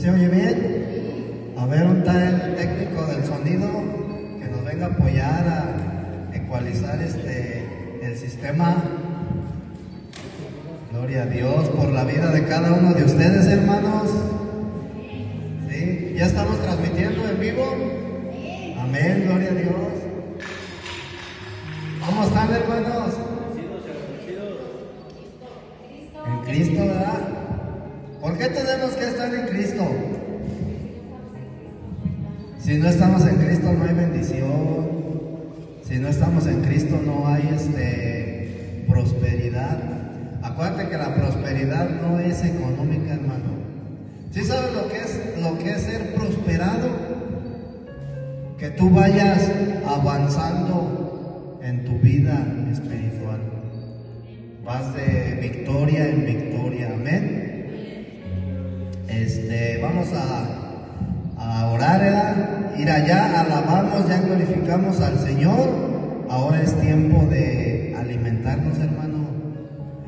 se oye bien? A ver, ¿dónde está el técnico del sonido que nos venga a apoyar a ecualizar el sistema? Gloria a Dios por la vida de cada uno de ustedes, hermanos. ¿Sí? ¿Ya estamos transmitiendo en vivo? Amén, gloria a Dios. ¿Cómo están, hermanos? En Cristo, ¿verdad? ¿Por qué tenemos que estar en Cristo? Si no estamos en Cristo no hay bendición. Si no estamos en Cristo no hay prosperidad. Acuérdate que la prosperidad no es económica, hermano. ¿Sí sabes lo que es ser prosperado? Que tú vayas avanzando en tu vida espiritual. Vas de victoria en victoria, amén. Vamos a orar, ¿verdad? Ir allá, alabamos, ya glorificamos al Señor. Ahora es tiempo de alimentarnos, hermano.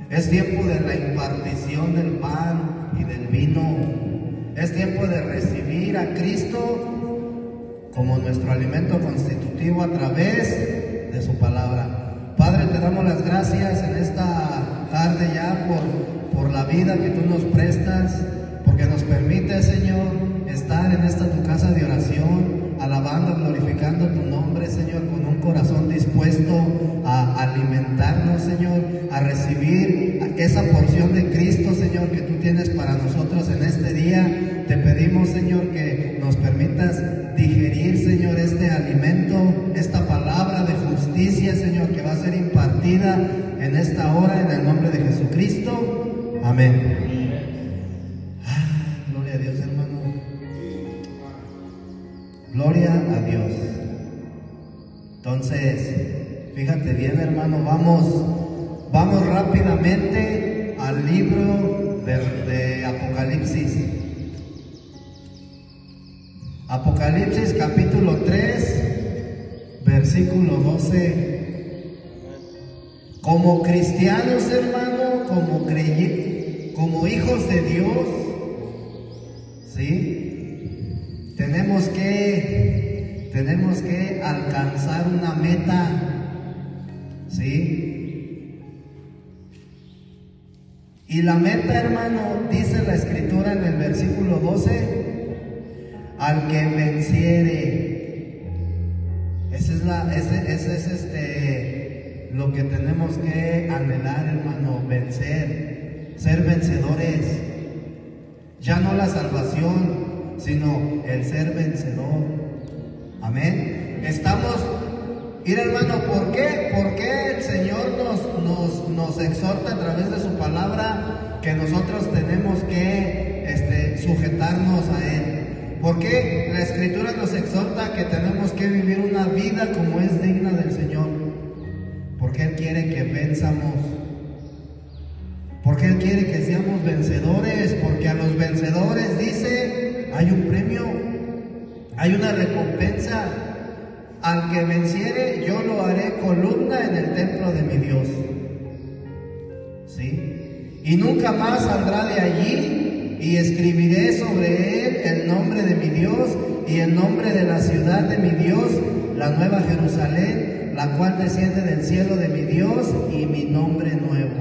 Es tiempo de la impartición del pan y del vino. Es tiempo de recibir a Cristo como nuestro alimento constitutivo a través de su palabra. Padre, te damos las gracias en esta tarde ya por la vida que tú nos prestas, porque nos permite, Señor, estar en esta tu casa de oración, alabando, glorificando tu nombre, Señor, con un corazón dispuesto a alimentarnos, Señor, a recibir esa porción de Cristo, Señor, que tú tienes para nosotros en este día. Te pedimos, Señor, que nos permitas digerir, Señor, este alimento, esta palabra de justicia, Señor, que va a ser impartida en esta hora, en el nombre de Jesucristo. Amén. Gloria a Dios, hermano. Gloria a Dios. Entonces, fíjate bien, hermano, vamos rápidamente al libro de Apocalipsis. Apocalipsis capítulo 3, versículo 12. Como cristianos, hermano, como hijos de Dios, ¿sí? Tenemos que alcanzar una meta, ¿sí? Y la meta, hermano, dice la Escritura en el versículo 12, al que venciere. Ese es lo que tenemos que anhelar, hermano, vencer, ser vencedores. Ya no la salvación, sino el ser vencedor. Amén. Mira, hermano, ¿por qué? Porque el Señor nos exhorta a través de su palabra que nosotros tenemos que sujetarnos a Él. ¿Por qué la Escritura nos exhorta que tenemos que vivir una vida como es digna del Señor? Porque Él quiere que venzamos. Porque Él quiere que seamos vencedores. Porque a los vencedores, dice, hay un premio, hay una recompensa. Al que venciere, yo lo haré columna en el templo de mi Dios. ¿Sí? Y nunca más saldrá de allí. Y escribiré sobre él el nombre de mi Dios y el nombre de la ciudad de mi Dios, la nueva Jerusalén, la cual desciende del cielo de mi Dios, y mi nombre nuevo.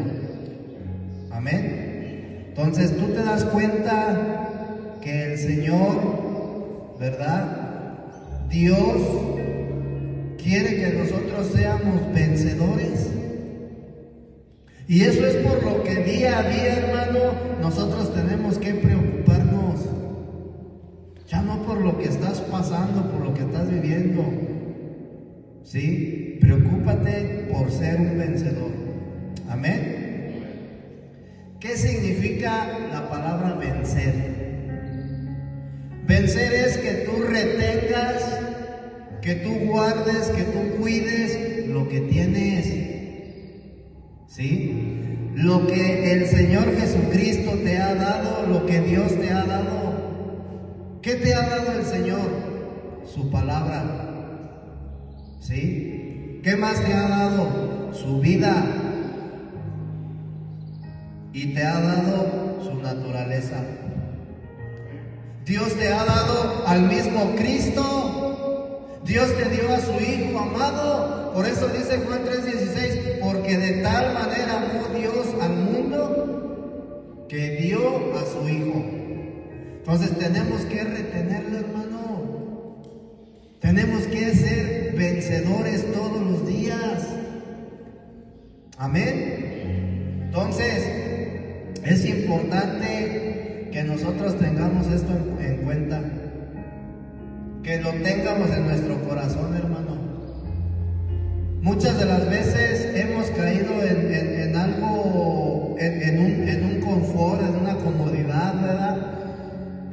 Amén. Entonces tú te das cuenta que el Señor, ¿verdad? Dios quiere que nosotros seamos vencedores. Y eso es por lo que día a día, hermano, nosotros tenemos que preocuparnos. Ya no por lo que estás pasando, por lo que estás viviendo. ¿Sí? Preocúpate por ser un vencedor. Amén. ¿Qué significa la palabra vencer? Vencer es que tú retengas, que tú guardes, que tú cuides lo que tienes. ¿Sí? Lo que el Señor Jesucristo te ha dado, lo que Dios te ha dado. ¿Qué te ha dado el Señor? Su palabra. ¿Sí? ¿Qué más te ha dado? Su vida. Y te ha dado su naturaleza. Dios te ha dado al mismo Cristo. Dios te dio a su Hijo amado. Por eso dice Juan 3:16, porque de tal manera amó Dios al mundo que dio a su Hijo. Entonces tenemos que retenerlo, hermano. Tenemos que ser vencedores todos los días. Amén. Entonces, es importante que nosotros tengamos esto en cuenta. Que lo tengamos en nuestro corazón, hermano. Muchas de las veces hemos caído en algo, en un confort, en una comodidad, ¿verdad?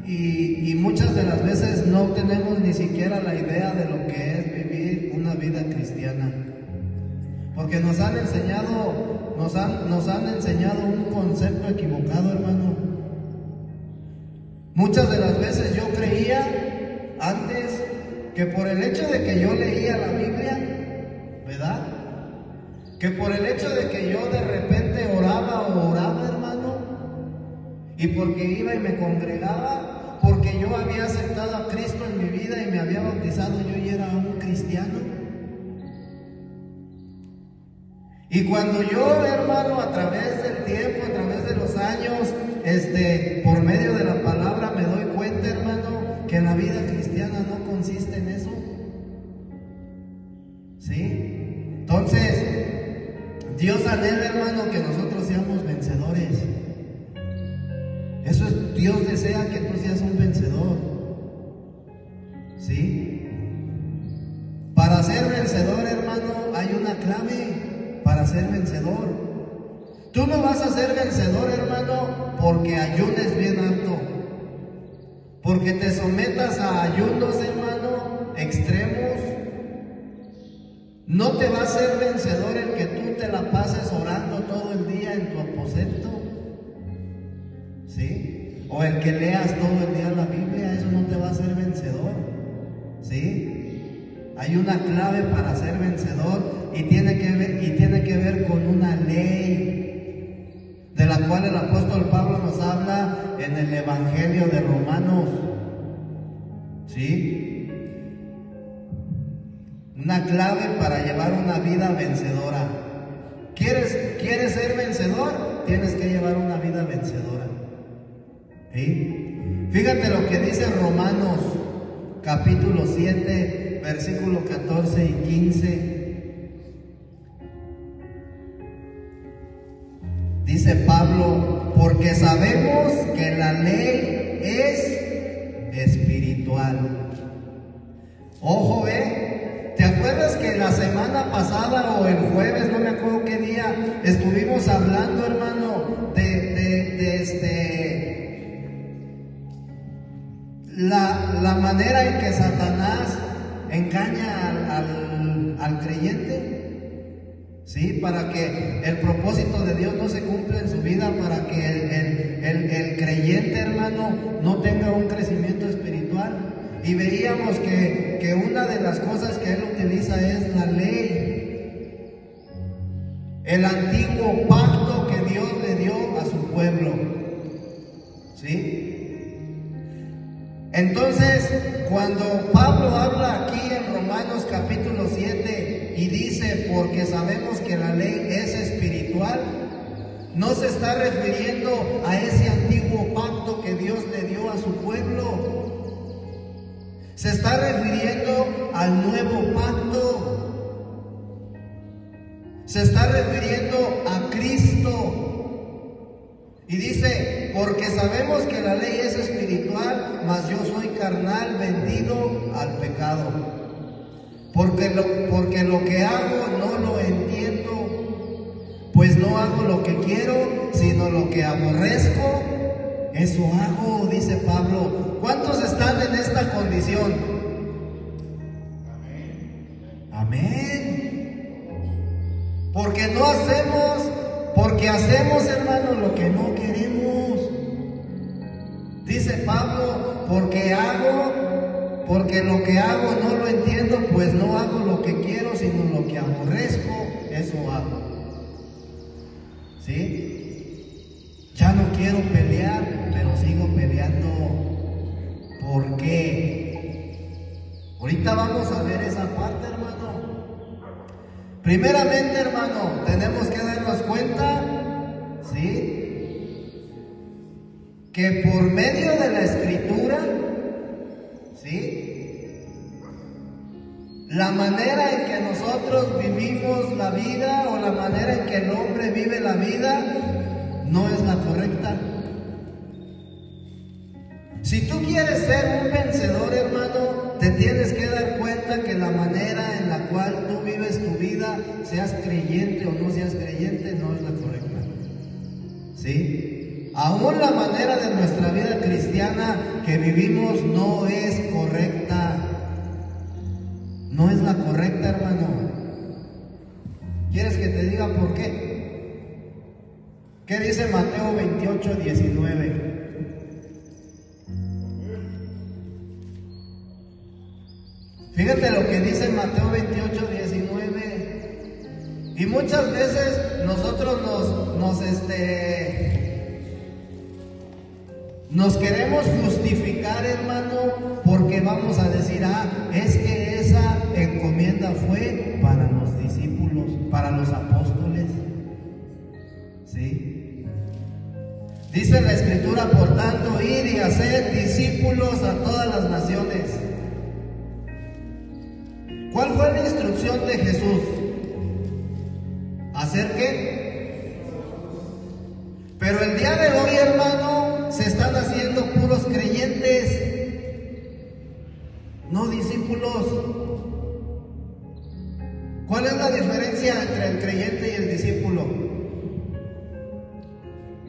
Y muchas de las veces no tenemos ni siquiera la idea de lo que es vivir una vida cristiana. Porque nos han enseñado un concepto equivocado, hermano. Muchas de las veces yo creía antes que por el hecho de que yo leía la Biblia, ¿verdad? Que por el hecho de que yo de repente oraba, hermano, y porque iba y me congregaba, porque yo había aceptado a Cristo en mi vida y me había bautizado, yo ya era un cristiano. Y cuando yo, hermano, a través del tiempo, a través de los años, por medio de la palabra me doy cuenta, hermano, que la vida cristiana no consiste en eso. ¿Sí? Entonces, Dios anhela, hermano, que nosotros seamos vencedores. Eso es, Dios desea que tú seas un vencedor. ¿Sí? Para ser vencedor, hermano, hay una clave para ser vencedor. Tú no vas a ser vencedor, hermano, porque ayunes bien alto, porque te sometas a ayunos, hermano, extremos. No te va a ser vencedor el que tú te la pases orando todo el día en tu aposento, ¿sí? O el que leas todo el día la Biblia, eso no te va a hacer vencedor, ¿sí? Hay una clave para ser vencedor y tiene que ver con una ley de la cual el apóstol Pablo nos habla en el Evangelio de Romanos. ¿Sí? Una clave para llevar una vida vencedora. ¿Quieres ser vencedor? Tienes que llevar una vida vencedora. ¿Sí? Fíjate lo que dice Romanos capítulo 7, versículo 14 y 15. Dice Pablo, porque sabemos que la ley es espiritual. Ojo, ¿te acuerdas que la semana pasada o el jueves, no me acuerdo qué día, estuvimos hablando, hermano, la manera en que Satanás engaña al creyente? ¿Sí? Para que el propósito de Dios no se cumpla en su vida, para que el creyente, hermano, no tenga un crecimiento espiritual. Y veíamos que una de las cosas que él utiliza es la ley, el antiguo pacto que Dios le dio a su pueblo. ¿Sí? Entonces, cuando Pablo habla aquí en Romanos capítulo 7 y dice, porque sabemos que la ley es espiritual, no se está refiriendo a ese antiguo pacto que Dios le dio a su pueblo. Se está refiriendo al nuevo pacto. Se está refiriendo a Cristo. Y dice, porque sabemos que la ley es espiritual, mas yo soy carnal, vendido al pecado. Porque lo que hago no lo entiendo, pues no hago lo que quiero, sino lo que aborrezco, eso hago, dice Pablo. ¿Cuántos están en esta condición? Amén. Porque hacemos, hermano, lo que no queremos. Dice Pablo, porque lo que hago no lo entiendo, pues no hago lo que quiero, sino lo que aborrezco, eso hago. ¿Sí? Ya no quiero pelear, pero sigo peleando. ¿Por qué? Ahorita vamos a ver esa parte, hermano. Primeramente, hermano, tenemos que darnos cuenta, ¿sí?, que por medio de la Escritura, ¿sí?, la manera en que nosotros vivimos la vida, o la manera en que el hombre vive la vida, no es la correcta. Si tú quieres ser un vencedor, hermano, te tienes que dar cuenta que la manera en la cual tú vives tu vida, seas creyente o no seas creyente, no es la correcta. ¿Sí? Aún la manera de nuestra vida cristiana que vivimos no es correcta. No es la correcta, hermano. ¿Quieres que te diga por qué? ¿Qué dice Mateo 28, 19? Fíjate lo que dice Mateo 28, 19. Y muchas veces nosotros nos queremos justificar, hermano, porque vamos a decir, es que esa encomienda fue para los discípulos, para los apóstoles. ¿Sí? Dice la Escritura, por tanto, id y haced discípulos a todas las naciones. ¿Cuál fue la instrucción de Jesús? ¿Hacer qué? Pero el día de hoy, hermano, se están haciendo puros creyentes, no discípulos. ¿Cuál es la diferencia entre el creyente y el discípulo?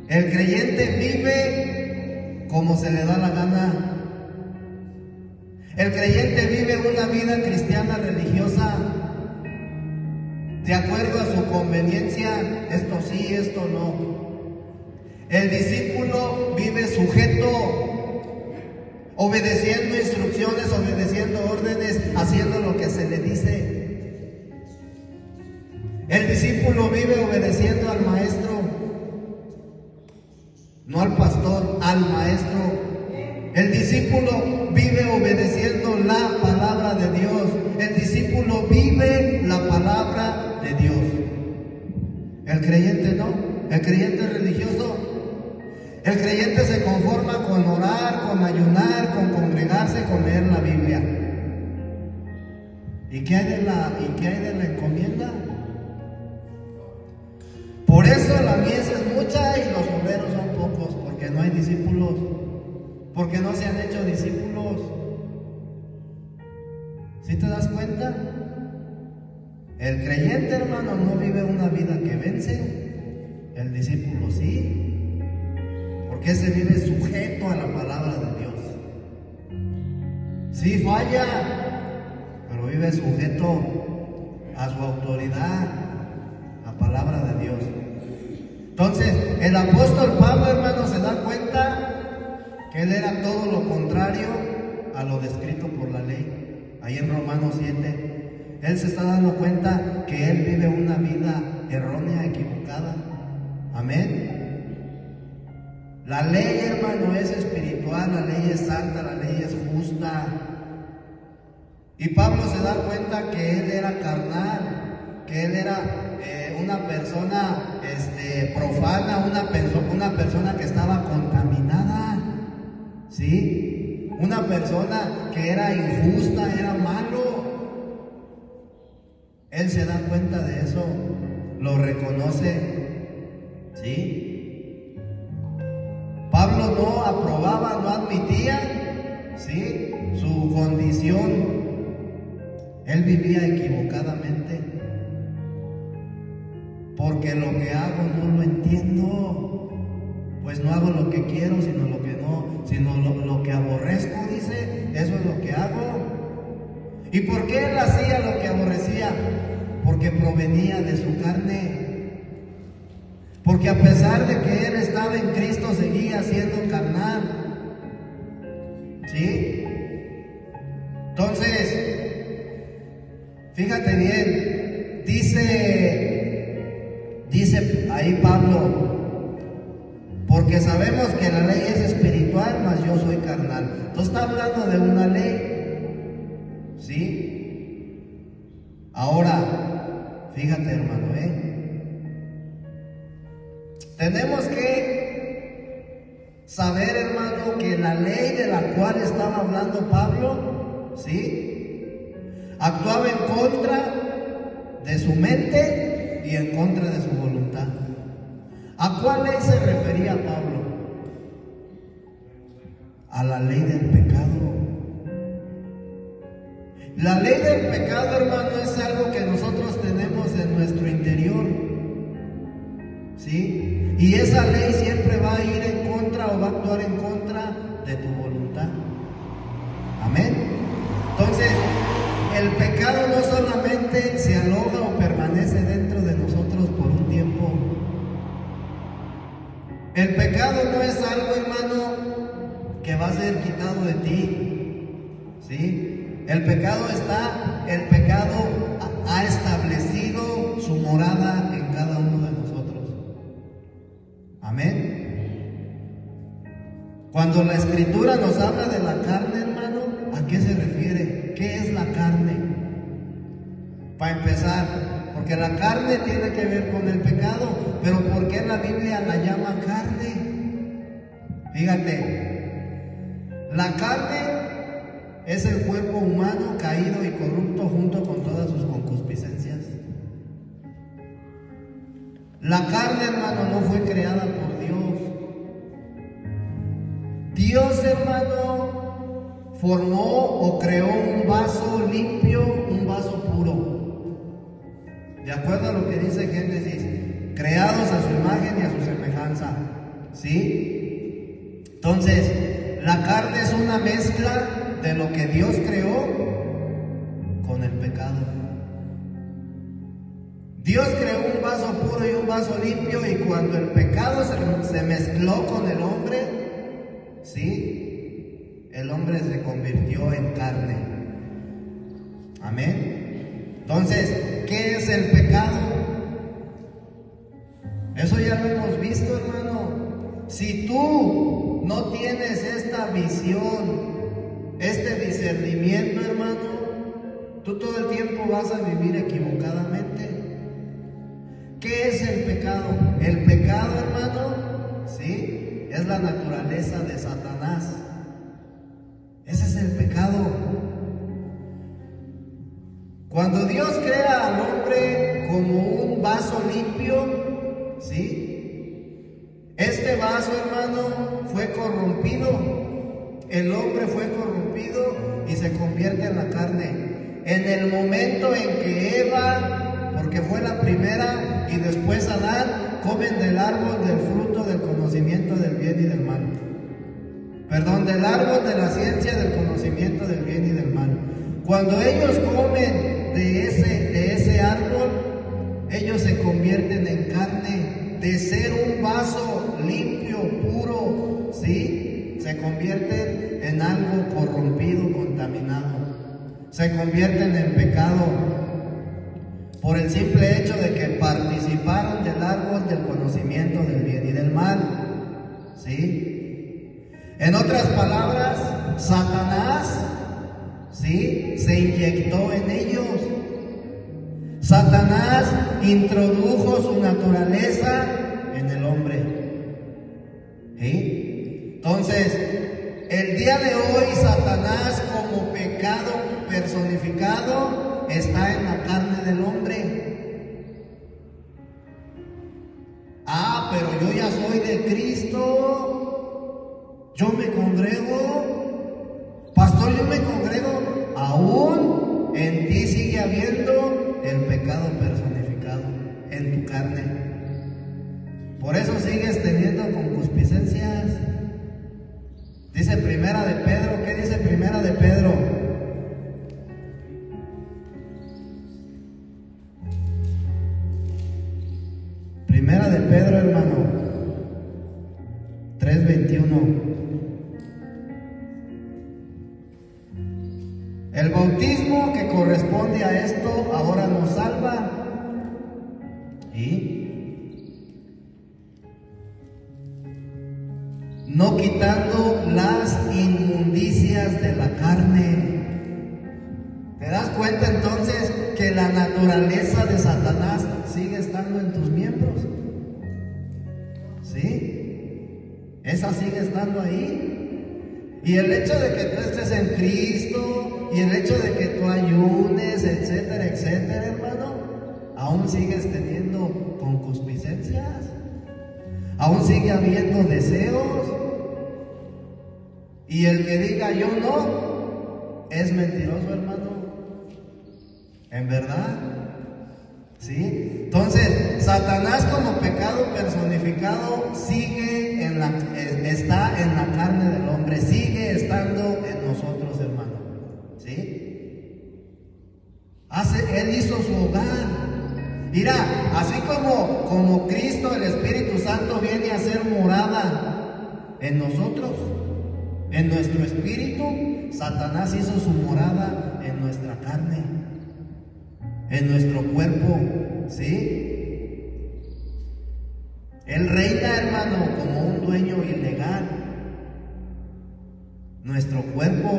El creyente vive como se le da la gana. El creyente vive una vida cristiana religiosa de acuerdo a su conveniencia, esto sí, esto no. El discípulo vive sujeto, obedeciendo instrucciones, obedeciendo órdenes, haciendo lo que se le dice. El discípulo vive obedeciendo al maestro, no al pastor, al maestro. El discípulo vive obedeciendo la palabra de Dios. El discípulo vive la palabra de Dios. El creyente no. El creyente religioso. El creyente se conforma con orar, con ayunar, con congregarse, con leer la Biblia. ¿Y qué hay de la encomienda? Por eso la mies es mucha y los obreros son pocos, porque no hay discípulos. Porque no se han hecho discípulos. ¿Sí te das cuenta? El creyente, hermano, no vive una vida que vence. El discípulo sí. Porque ese vive sujeto a la palabra de Dios. Sí falla, pero vive sujeto a su autoridad, la palabra de Dios. Entonces, el apóstol Pablo, hermano, se da cuenta que él era todo lo contrario a lo descrito por la ley. Ahí en Romanos 7, él se está dando cuenta que él vive una vida errónea, equivocada. Amén. La ley, hermano, es espiritual, la ley es santa, la ley es justa. Y Pablo se da cuenta que él era carnal, que él era una persona profana, una persona que estaba contaminada. ¿Sí? Una persona que era injusta, era malo. Él se da cuenta de eso, lo reconoce. ¿Sí? Pablo no aprobaba, no admitía, ¿sí?, su condición. Él vivía equivocadamente. Porque lo que hago no lo entiendo. Pues no hago lo que quiero, sino lo que aborrezco, dice, eso es lo que hago. ¿Y por qué él hacía lo que aborrecía? Porque provenía de su carne. Porque a pesar de que él estaba en Cristo, seguía siendo carnal. ¿Sí? Entonces, fíjate bien, dice ahí Pablo, porque sabemos que la ley es espiritual, mas yo soy carnal. Entonces está hablando de una ley, ¿sí? Ahora, fíjate, hermano, tenemos que saber, hermano, que la ley de la cual estaba hablando Pablo, ¿sí?, actuaba en contra de su mente y en contra de su voluntad. ¿A cuál ley se refería Pablo? A la ley del pecado. La ley del pecado, hermano, es algo que nosotros tenemos en nuestro interior, ¿sí? Y esa ley siempre va a ir en contra o va a actuar en contra de tu voluntad. Amén. Entonces, el pecado no solamente se aloja o permanece dentro de nosotros por un tiempo. El pecado no es algo, hermano, que va a ser quitado de ti, ¿sí? El pecado ha establecido su morada en cada uno de nosotros. Amén. Cuando la Escritura nos habla de la carne, hermano, ¿a qué se refiere? ¿Qué es la carne? Para empezar, porque la carne tiene que ver con el pecado, pero ¿por qué la Biblia la llama carne? Fíjate, la carne es el cuerpo humano caído y corrupto junto con todas sus concupiscencias. La carne, hermano, no fue creada por Dios. Dios, hermano, formó o creó un vaso limpio, un vaso puro. De acuerdo a lo que dice Génesis, creados a su imagen y a su semejanza, ¿sí? Entonces, la carne es una mezcla de lo que Dios creó con el pecado. Dios creó un vaso puro y un vaso limpio, y cuando el pecado se mezcló con el hombre, ¿sí?, el hombre se convirtió en carne. Amén. Entonces, ¿qué es el pecado? Eso ya lo hemos visto, hermano. Si tú no tienes esta visión, este discernimiento, hermano, tú todo el tiempo vas a vivir equivocadamente. ¿Qué es el pecado? El pecado, hermano, ¿sí?, es la naturaleza de Satanás. Ese es el pecado. Cuando Dios crea al hombre como un vaso limpio, ¿sí?, este vaso, hermano, fue corrompido. El hombre fue corrompido y se convierte en la carne. En el momento en que Eva, porque fue la primera, y después Adán, comen del árbol del fruto del conocimiento del bien y del mal. Perdón, del árbol de la ciencia del conocimiento del bien y del mal. Cuando ellos comen de ese árbol, ellos se convierten en carne. De ser un vaso limpio, puro, ¿sí?, se convierten en algo corrompido, contaminado. Se convierten en pecado por el simple hecho de que participaron del árbol del conocimiento del bien y del mal, ¿sí? En otras palabras, Satanás, ¿sí?, se inyectó en ellos. Satanás introdujo su naturaleza en el hombre, ¿sí? Entonces, el día de hoy, Satanás, como pecado personificado, está en la carne del hombre. Ah, pero yo ya soy de Cristo, yo me congrego, pastor, yo me congrego. Aún en ti sigue habiendo el pecado personificado en tu carne. Por eso sigues teniendo concupiscencias. Dice Primera de Pedro. ¿Qué dice Primera de Pedro? Primera de Pedro, hermano, 3:21. El bautismo que corresponde a esto ahora nos salva. ¿Y? No quita quitando las inmundicias de la carne. ¿Te das cuenta entonces que la naturaleza de Satanás sigue estando en tus miembros? ¿Sí? Esa sigue estando ahí. Y el hecho de que tú estés en Cristo, y el hecho de que tú ayunes, etcétera, etcétera, hermano, aún sigues teniendo concupiscencias, aún sigue habiendo deseos. Y el que diga yo no, es mentiroso, hermano. ¿En verdad? ¿Sí? Entonces, Satanás como pecado personificado está en la carne del hombre, sigue estando en nosotros, hermano. ¿Sí? Él hizo su hogar. Mira, así como Cristo, el Espíritu Santo, viene a ser morada en nosotros, en nuestro espíritu, Satanás hizo su morada en nuestra carne, en nuestro cuerpo, ¿sí? Él reina, hermano, como un dueño ilegal. Nuestro cuerpo.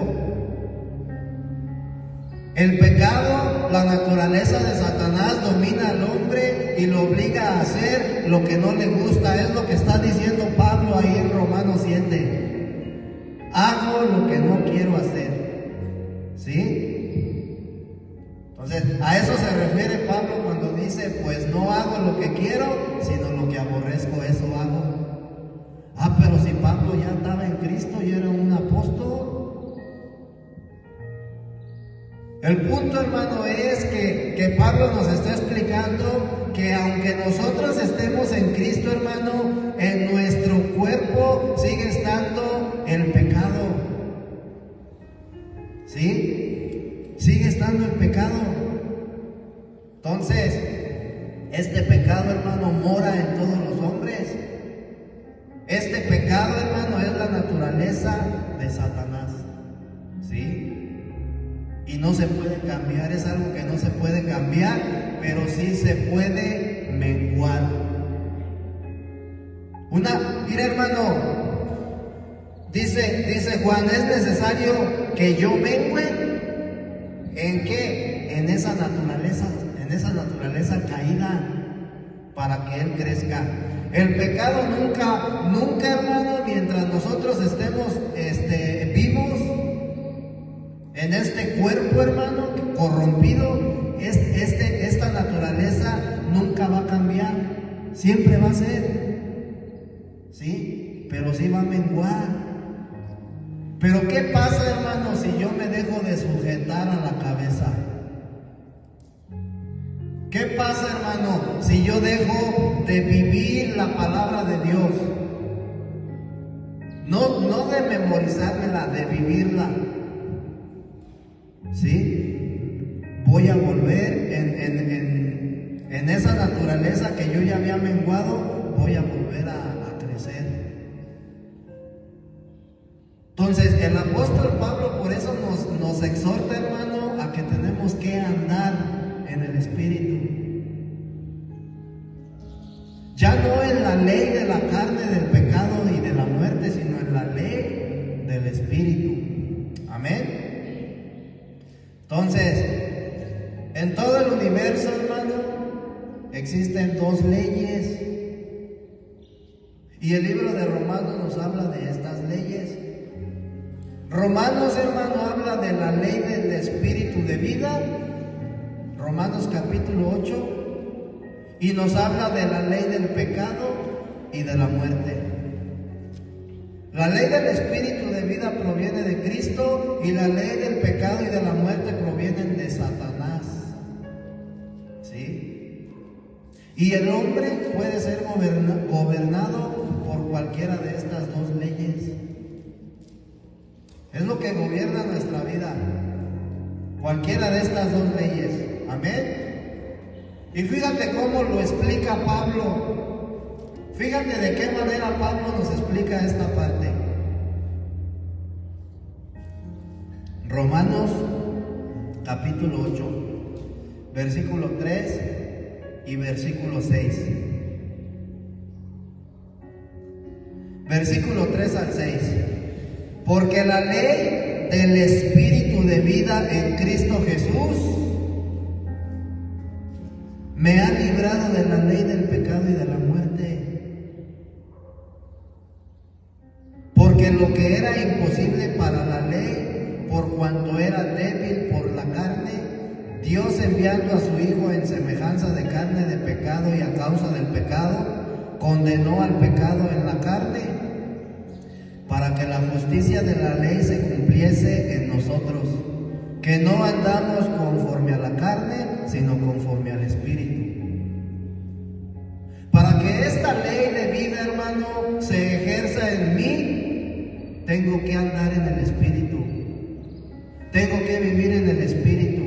El pecado, la naturaleza de Satanás domina al hombre y lo obliga a hacer lo que no le gusta. Es lo que está diciendo Pablo ahí en Romanos 7. Hago lo que no quiero hacer. ¿Sí? Entonces, a eso se refiere Pablo cuando dice, pues no hago lo que quiero, sino lo que aborrezco, eso hago. Ah, pero si Pablo ya estaba en Cristo y era un apóstol. El punto, hermano, es que Pablo nos está explicando que aunque nosotros estemos en Cristo, hermano, en nuestro cuerpo sigue estando el pecado. ¿Sí? Sigue estando el pecado. Entonces, este pecado, hermano, mora en todos los hombres. Este pecado, hermano, es la naturaleza de Satanás. ¿Sí? Y no se puede cambiar, es algo que no se puede cambiar, pero sí se puede menguar. Mira, hermano, dice Juan, es necesario que yo mengüe. ¿En qué? En esa naturaleza caída, para que Él crezca. El pecado nunca, hermano, mientras nosotros estemos vivos en este cuerpo, hermano, corrompido, esta naturaleza nunca va a cambiar, siempre va a ser, ¿sí? Pero sí va a menguar. Pero ¿qué pasa, hermano, si yo me dejo de sujetar a la cabeza? ¿Qué pasa, hermano, si yo dejo de vivir la palabra de Dios? No de memorizármela, de vivirla. ¿Sí? Voy a volver en esa naturaleza que yo ya había menguado, voy a volver a crecer. Entonces, el apóstol Pablo por eso nos exhorta, hermano, a que tenemos que andar en el Espíritu. Ya no en la ley de la carne, del pecado y de la muerte, sino en la ley del Espíritu. Amén. Entonces, en todo el universo, hermano, existen dos leyes. Y el libro de Romanos nos habla de estas leyes. Romanos, hermano, habla de la ley del espíritu de vida. Romanos capítulo 8. Y nos habla de la ley del pecado y de la muerte. La ley del espíritu de vida proviene de Cristo y la ley del pecado y de la muerte provienen de Satanás. ¿Sí? Y el hombre puede ser gobernado por cualquiera de estas dos leyes. Es lo que gobierna nuestra vida. Cualquiera de estas dos leyes. Amén. Y fíjate cómo lo explica Pablo. Fíjate de qué manera Pablo nos explica esta parte. Romanos capítulo 8, versículo 3 y versículo 6. Versículo 3 3 al 6. Porque la ley del Espíritu de vida en Cristo Jesús me ha librado de la ley del pecado y de la muerte. Porque lo que era imposible para la ley, por cuanto era débil por la carne, Dios, enviando a su Hijo en semejanza de carne de pecado y a causa del pecado, condenó al pecado en la carne, para que la justicia de la ley se cumpliese en nosotros, que no andamos conforme a la carne, sino conforme al Espíritu. Para que esta ley de vida, hermano, se ejerza en mí, tengo que andar en el Espíritu. Tengo que vivir en el Espíritu.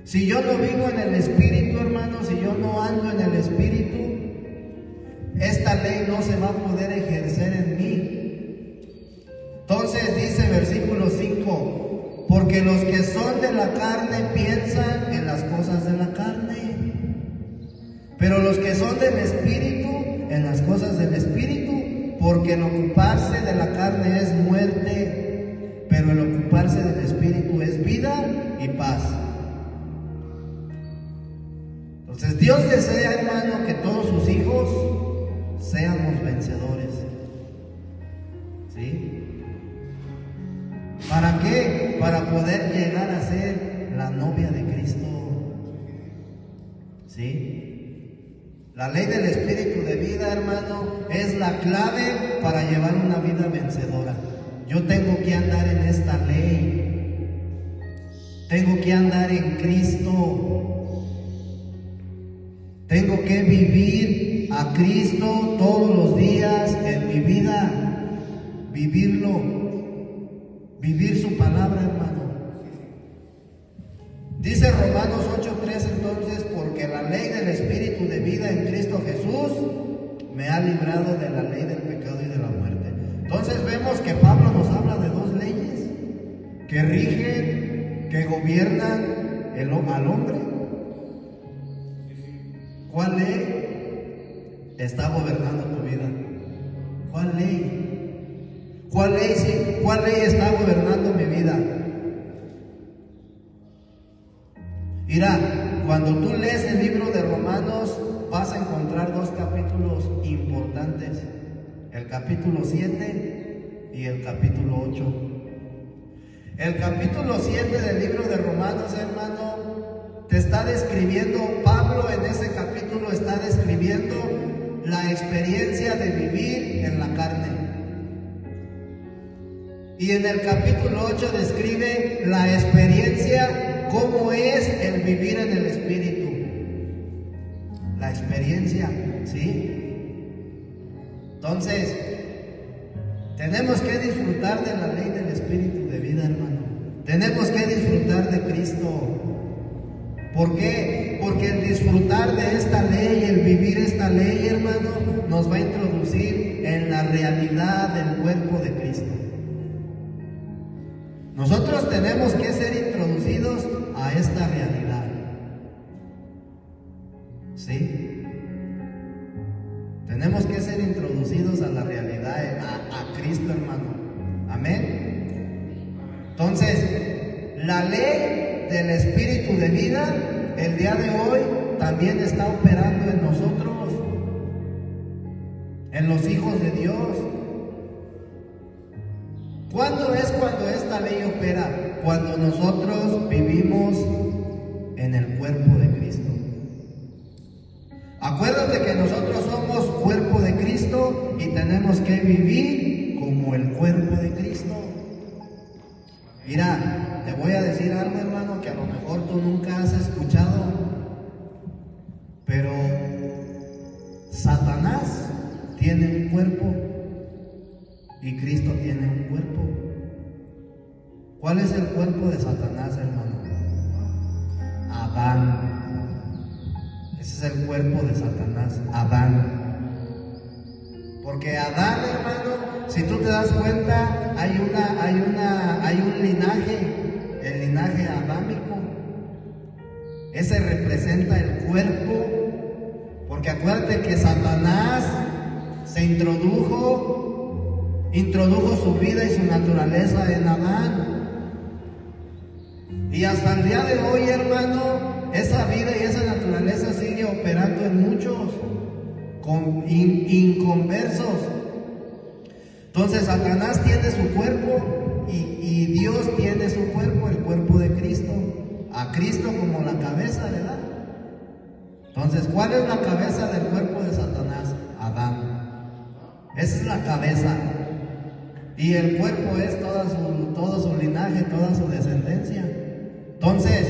Si yo no vivo en el Espíritu, hermano, si yo no ando en el Espíritu, esta ley no se va a poder ejercer en mí. Entonces dice versículo 5, porque los que son de la carne piensan en las cosas de la carne, pero los que son del Espíritu, en las cosas del Espíritu, porque el ocuparse de la carne es muerte, pero el ocuparse del Espíritu es vida y paz. Entonces Dios desea, hermano, que todos sus hijos seamos vencedores. ¿Sí? ¿Para qué? Para poder llegar a ser la novia de Cristo. ¿Sí? La ley del Espíritu de vida, hermano, es la clave para llevar una vida vencedora. Yo tengo que andar en esta ley. Tengo que andar en Cristo. Tengo que vivir a Cristo todos los días en mi vida. Vivirlo. Vivir su palabra, hermano. Dice Romanos 8:3 entonces, porque la ley del Espíritu de vida en Cristo Jesús me ha librado de la ley del pecado y de la muerte. Entonces vemos que Pablo nos habla de dos leyes que rigen, que gobiernan al hombre. ¿Cuál ley está gobernando tu vida? ¿Cuál ley? ¿Cuál ley está gobernando mi vida? Mira, cuando tú lees el libro de Romanos vas a encontrar dos capítulos importantes, el capítulo 7 y el capítulo 8. El capítulo 7 del libro de Romanos, hermano, te está describiendo, Pablo en ese capítulo está describiendo la experiencia de vivir en la carne. Y en el capítulo 8 describe la experiencia, cómo es el vivir en el Espíritu. La experiencia, ¿sí? Entonces, tenemos que disfrutar de la ley del Espíritu de vida, hermano. Tenemos que disfrutar de Cristo. ¿Por qué? Porque el disfrutar de esta ley, el vivir esta ley, hermano, nos va a introducir en la realidad del cuerpo de Cristo. Nosotros tenemos que ser introducidos a esta realidad. ¿Sí? Tenemos que ser introducidos a la realidad, a Cristo, hermano. Amén. Entonces, la ley del Espíritu de vida, el día de hoy, también está operando en nosotros, en los hijos de Dios. ¿Cuándo es cuando esta ley opera? Cuando nosotros vivimos en el cuerpo de Cristo. Acuérdate que nosotros somos cuerpo de Cristo y tenemos que vivir como el cuerpo de Cristo. Mira, te voy a decir algo, hermano, que a lo mejor tú nunca has escuchado, pero Satanás tiene un cuerpo y Cristo tiene un cuerpo. ¿Cuál es el cuerpo de Satanás, hermano? Adán. Ese es el cuerpo de Satanás, Adán. Porque Adán, hermano, si tú te das cuenta, hay un linaje, el linaje adámico. Ese representa el cuerpo. Porque acuérdate que Satanás se introdujo introdujo su vida y su naturaleza en Adán. Y hasta el día de hoy, hermano, esa vida y esa naturaleza sigue operando en muchos inconversos. Entonces Satanás tiene su cuerpo y Dios tiene su cuerpo, el cuerpo de Cristo. A Cristo como la cabeza, ¿verdad? Entonces, ¿cuál es la cabeza del cuerpo de Satanás? Adán. Esa es la cabeza. Y el cuerpo es todo su linaje, toda su descendencia. Entonces,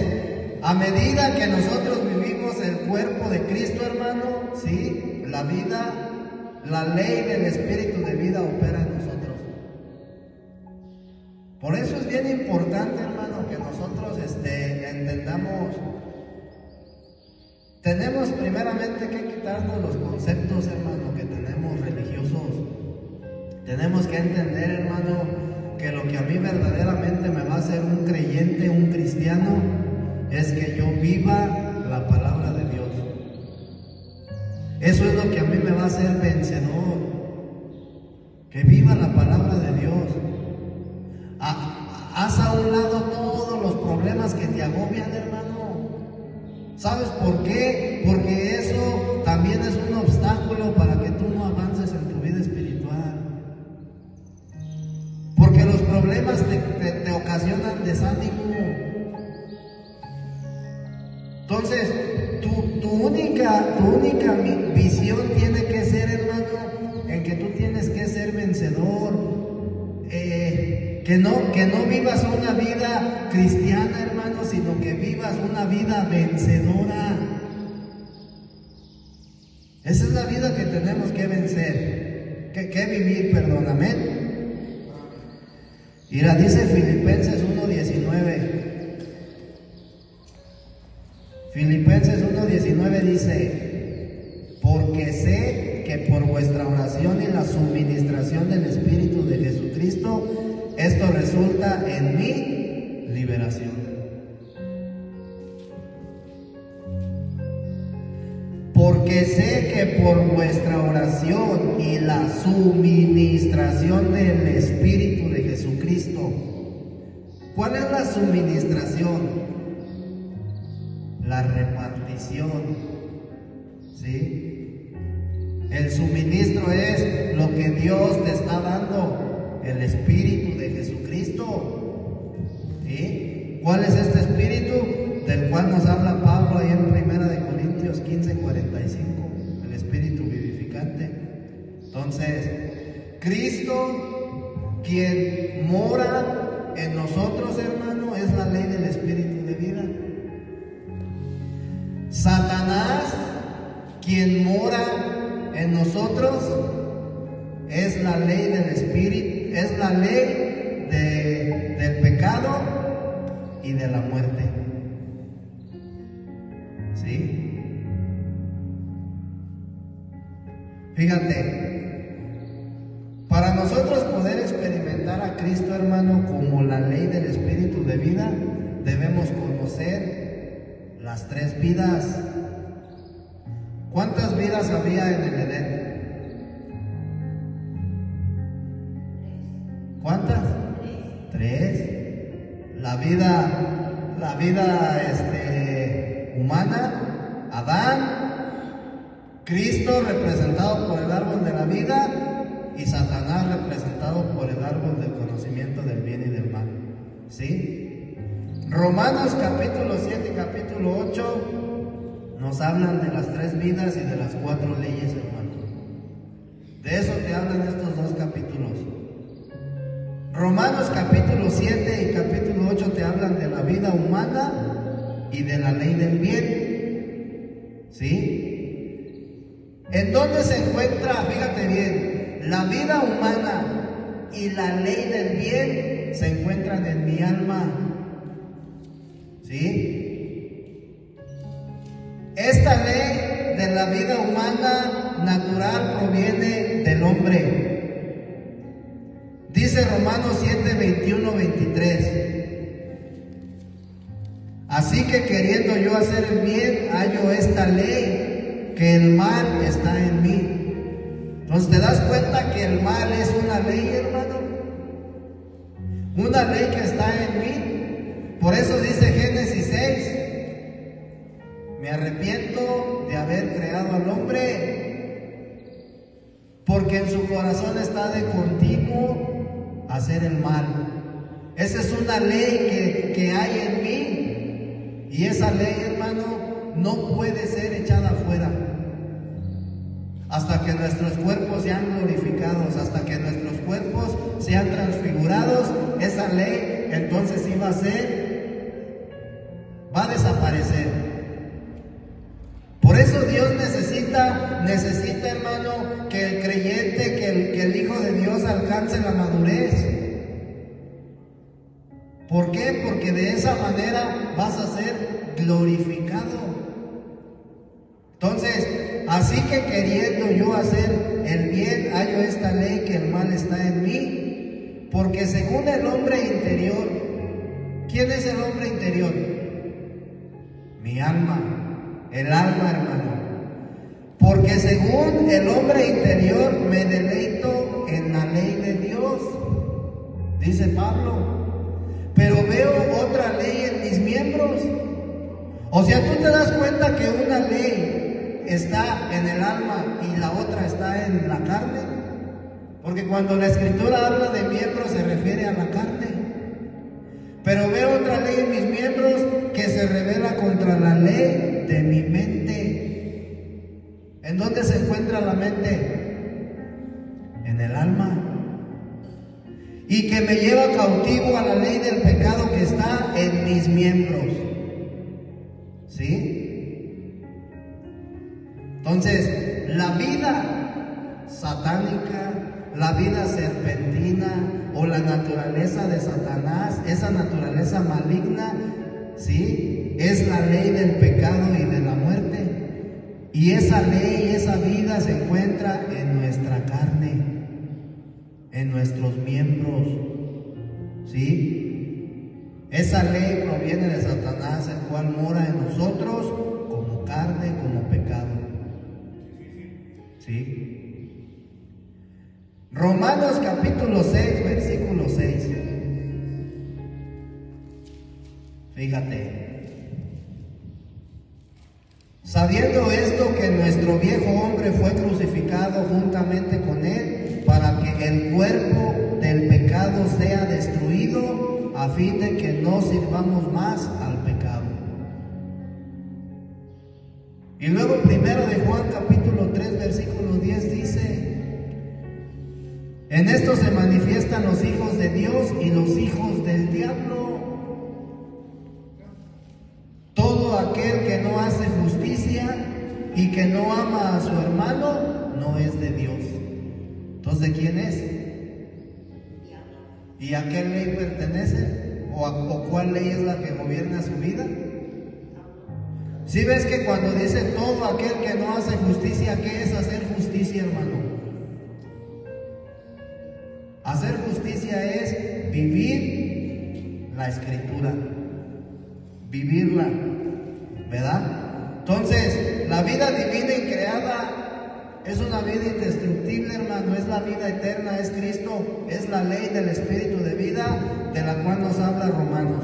a medida que nosotros vivimos el cuerpo de Cristo, hermano, sí, la vida, la ley del espíritu de vida opera en nosotros. Por eso es bien importante, hermano, que nosotros entendamos. Tenemos primeramente que quitarnos los conceptos, hermano, que tenemos religiosos. Tenemos que entender, hermano, que lo que a mí verdaderamente me va a hacer un creyente, un cristiano, es que yo viva la palabra de Dios. Eso es lo que a mí me va a hacer vencedor. Que viva la palabra de Dios. Haz a un lado todos los problemas que te agobian, hermano. ¿Sabes por qué? Porque eso también es un obstáculo para que tú no avances en tu vida espiritual. Porque los problemas te ocasionan desánimo. Entonces, tu única visión tiene que ser, hermano, en que tú tienes que ser vencedor. Que no vivas una vida cristiana, hermano, sino que vivas una vida vencedora. Esa es la vida que tenemos que vencer, que vivir, perdón, amén. Mira, dice Filipenses 1:19. Filipenses 1:19 dice: porque sé que por vuestra oración y la suministración del Espíritu de Jesucristo, esto resulta en mi liberación. Porque sé que por vuestra oración y la suministración del Espíritu de Jesucristo. ¿Cuál es la suministración? La repartición. ¿Sí? El suministro es lo que Dios te está dando. El Espíritu de Jesucristo. ¿Sí? ¿Cuál es este Espíritu? Del cual nos habla Pablo ahí en 1 Corintios 15:45. El Espíritu vivificante. Entonces, Cristo, quien mora en nosotros, hermano, es la ley del Espíritu de vida. Satanás, quien mora en nosotros, es la ley del Espíritu. Es la ley del pecado y de la muerte. ¿Sí? Fíjate, para nosotros poder experimentar a Cristo, hermano, como la ley del Espíritu de vida, debemos conocer las tres vidas. ¿Cuántas vidas había en el Edén? ¿Cuántas? Tres. La vida humana, Adán, Cristo representado por el árbol de la vida y Satanás representado por el árbol del conocimiento del bien y del mal. ¿Sí? Romanos capítulo 7 y capítulo 8 nos hablan de las tres vidas y de las cuatro leyes, hermano. De eso te hablan estos dos capítulos. Romanos capítulo 7 y capítulo 8 te hablan de la vida humana y de la ley del bien. ¿Sí? ¿En dónde se encuentra? Fíjate bien, la vida humana y la ley del bien se encuentran en mi alma. ¿Sí? Esta ley de la vida humana natural proviene del hombre. Dice Romanos 7, 21, 23. Así que queriendo yo hacer el bien, hallo esta ley, que el mal está en mí. Entonces, ¿te das cuenta que el mal es una ley, hermano? Una ley que está en mí. Por eso dice Génesis 6, me arrepiento de haber creado al hombre, porque en su corazón está de continuo hacer el mal. Esa es una ley que hay en mí, y esa ley, hermano, no puede ser echada afuera hasta que nuestros cuerpos sean glorificados, hasta que nuestros cuerpos sean transfigurados. Esa ley entonces va a desaparecer. Por eso Dios necesita, hermano, que el creyente, que el Hijo de Dios alcance la madurez. ¿Por qué? Porque de esa manera vas a ser glorificado. Entonces, así que queriendo yo hacer el bien, hallo esta ley, que el mal está en mí, porque según el hombre interior, ¿quién es el hombre interior? Mi alma, el alma, hermano. Porque según el hombre interior me deleito en la ley de Dios, dice Pablo, pero veo otra ley en mis miembros. O sea, tú te das cuenta que una ley está en el alma y la otra está en la carne, porque cuando la Escritura habla de miembros se refiere a la carne. Pero veo otra ley en mis miembros que se revela contra la ley de mi mente. ¿En dónde se encuentra la mente? En el alma. Y que me lleva cautivo a la ley del pecado que está en mis miembros. ¿Sí? Entonces, la vida satánica, la vida serpentina o la naturaleza de Satanás, esa naturaleza maligna, ¿sí? Es la ley del pecado y de la muerte. Y esa ley, esa vida se encuentra en nuestra carne, en nuestros miembros, ¿sí? Esa ley proviene de Satanás, el cual mora en nosotros como carne, como pecado. ¿Sí? Romanos capítulo 6, versículo 6. Fíjate. Sabiendo esto, que nuestro viejo hombre fue crucificado juntamente con él, para que el cuerpo del pecado sea destruido, a fin de que no sirvamos más al pecado. Y luego primero de Juan capítulo 3 versículo 10 dice: en esto se manifiestan los hijos de Dios y los hijos del diablo. Todo aquel que no hace justicia y que no ama a su hermano no es de Dios. Entonces, ¿de quién es? ¿Y a qué ley pertenece? ¿O cuál ley es la que gobierna su vida? Si ves que cuando dice todo aquel que no hace justicia, ¿qué es hacer justicia, hermano? Hacer justicia es vivir la Escritura, vivirla, ¿verdad? Entonces, la vida divina y creada es una vida indestructible, hermano, es la vida eterna, es Cristo, es la ley del Espíritu de vida de la cual nos habla Romanos,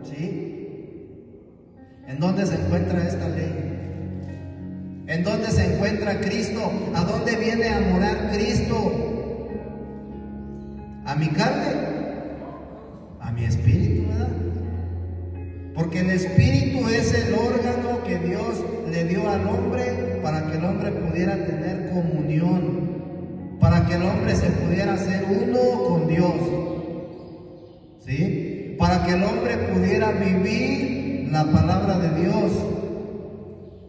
¿sí? ¿En dónde se encuentra esta ley? ¿En dónde se encuentra Cristo? ¿A dónde viene a morar Cristo? ¿A mi carne? ¿A mi espíritu, verdad? Porque el espíritu es el órgano que Dios le dio al hombre para que el hombre pudiera tener comunión, para que el hombre se pudiera hacer uno con Dios, ¿sí? Para que el hombre pudiera vivir la palabra de Dios.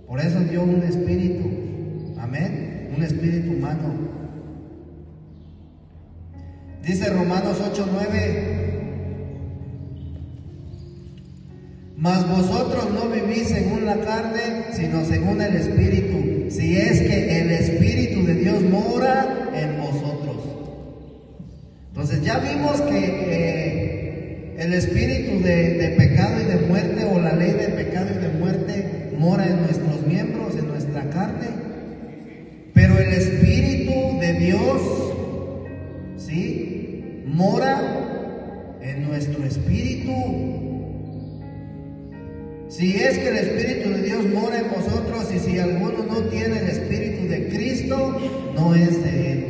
Por eso dio un espíritu, amén, un espíritu humano. Dice Romanos 8:9: mas vosotros no vivís según la carne, sino según el Espíritu, si es que el Espíritu de Dios mora en vosotros. Entonces ya vimos que el espíritu de pecado y de muerte, o la ley de pecado y de muerte, mora en nuestros miembros, en nuestra carne. Pero el Espíritu de Dios, ¿sí?, mora en nuestro espíritu. Si es que el Espíritu de Dios mora en vosotros, y si alguno no tiene el Espíritu de Cristo, no es de Él.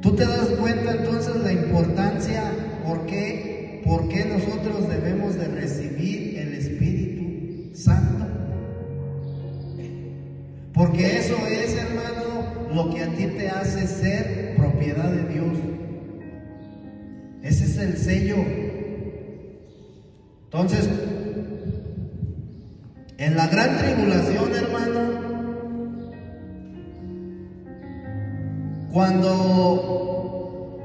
¿Tú te das cuenta entonces la importancia? ¿Por qué nosotros debemos de recibir el Espíritu Santo? Porque eso es, hermano, lo que a ti te hace ser propiedad de Dios. Ese es el sello. Entonces, en la gran tribulación, hermano, cuando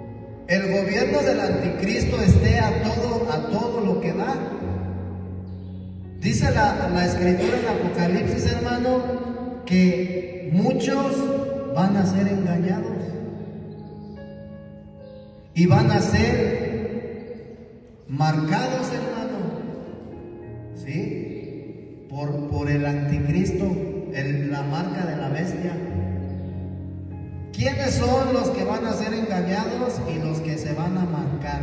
el gobierno del anticristo esté a todo lo que da, dice la escritura en Apocalipsis, hermano, que muchos van a ser engañados y van a ser marcados, hermano, ¿sí?, por el anticristo, la marca de la bestia. ¿Quiénes son los que van a ser engañados y los que se van a marcar?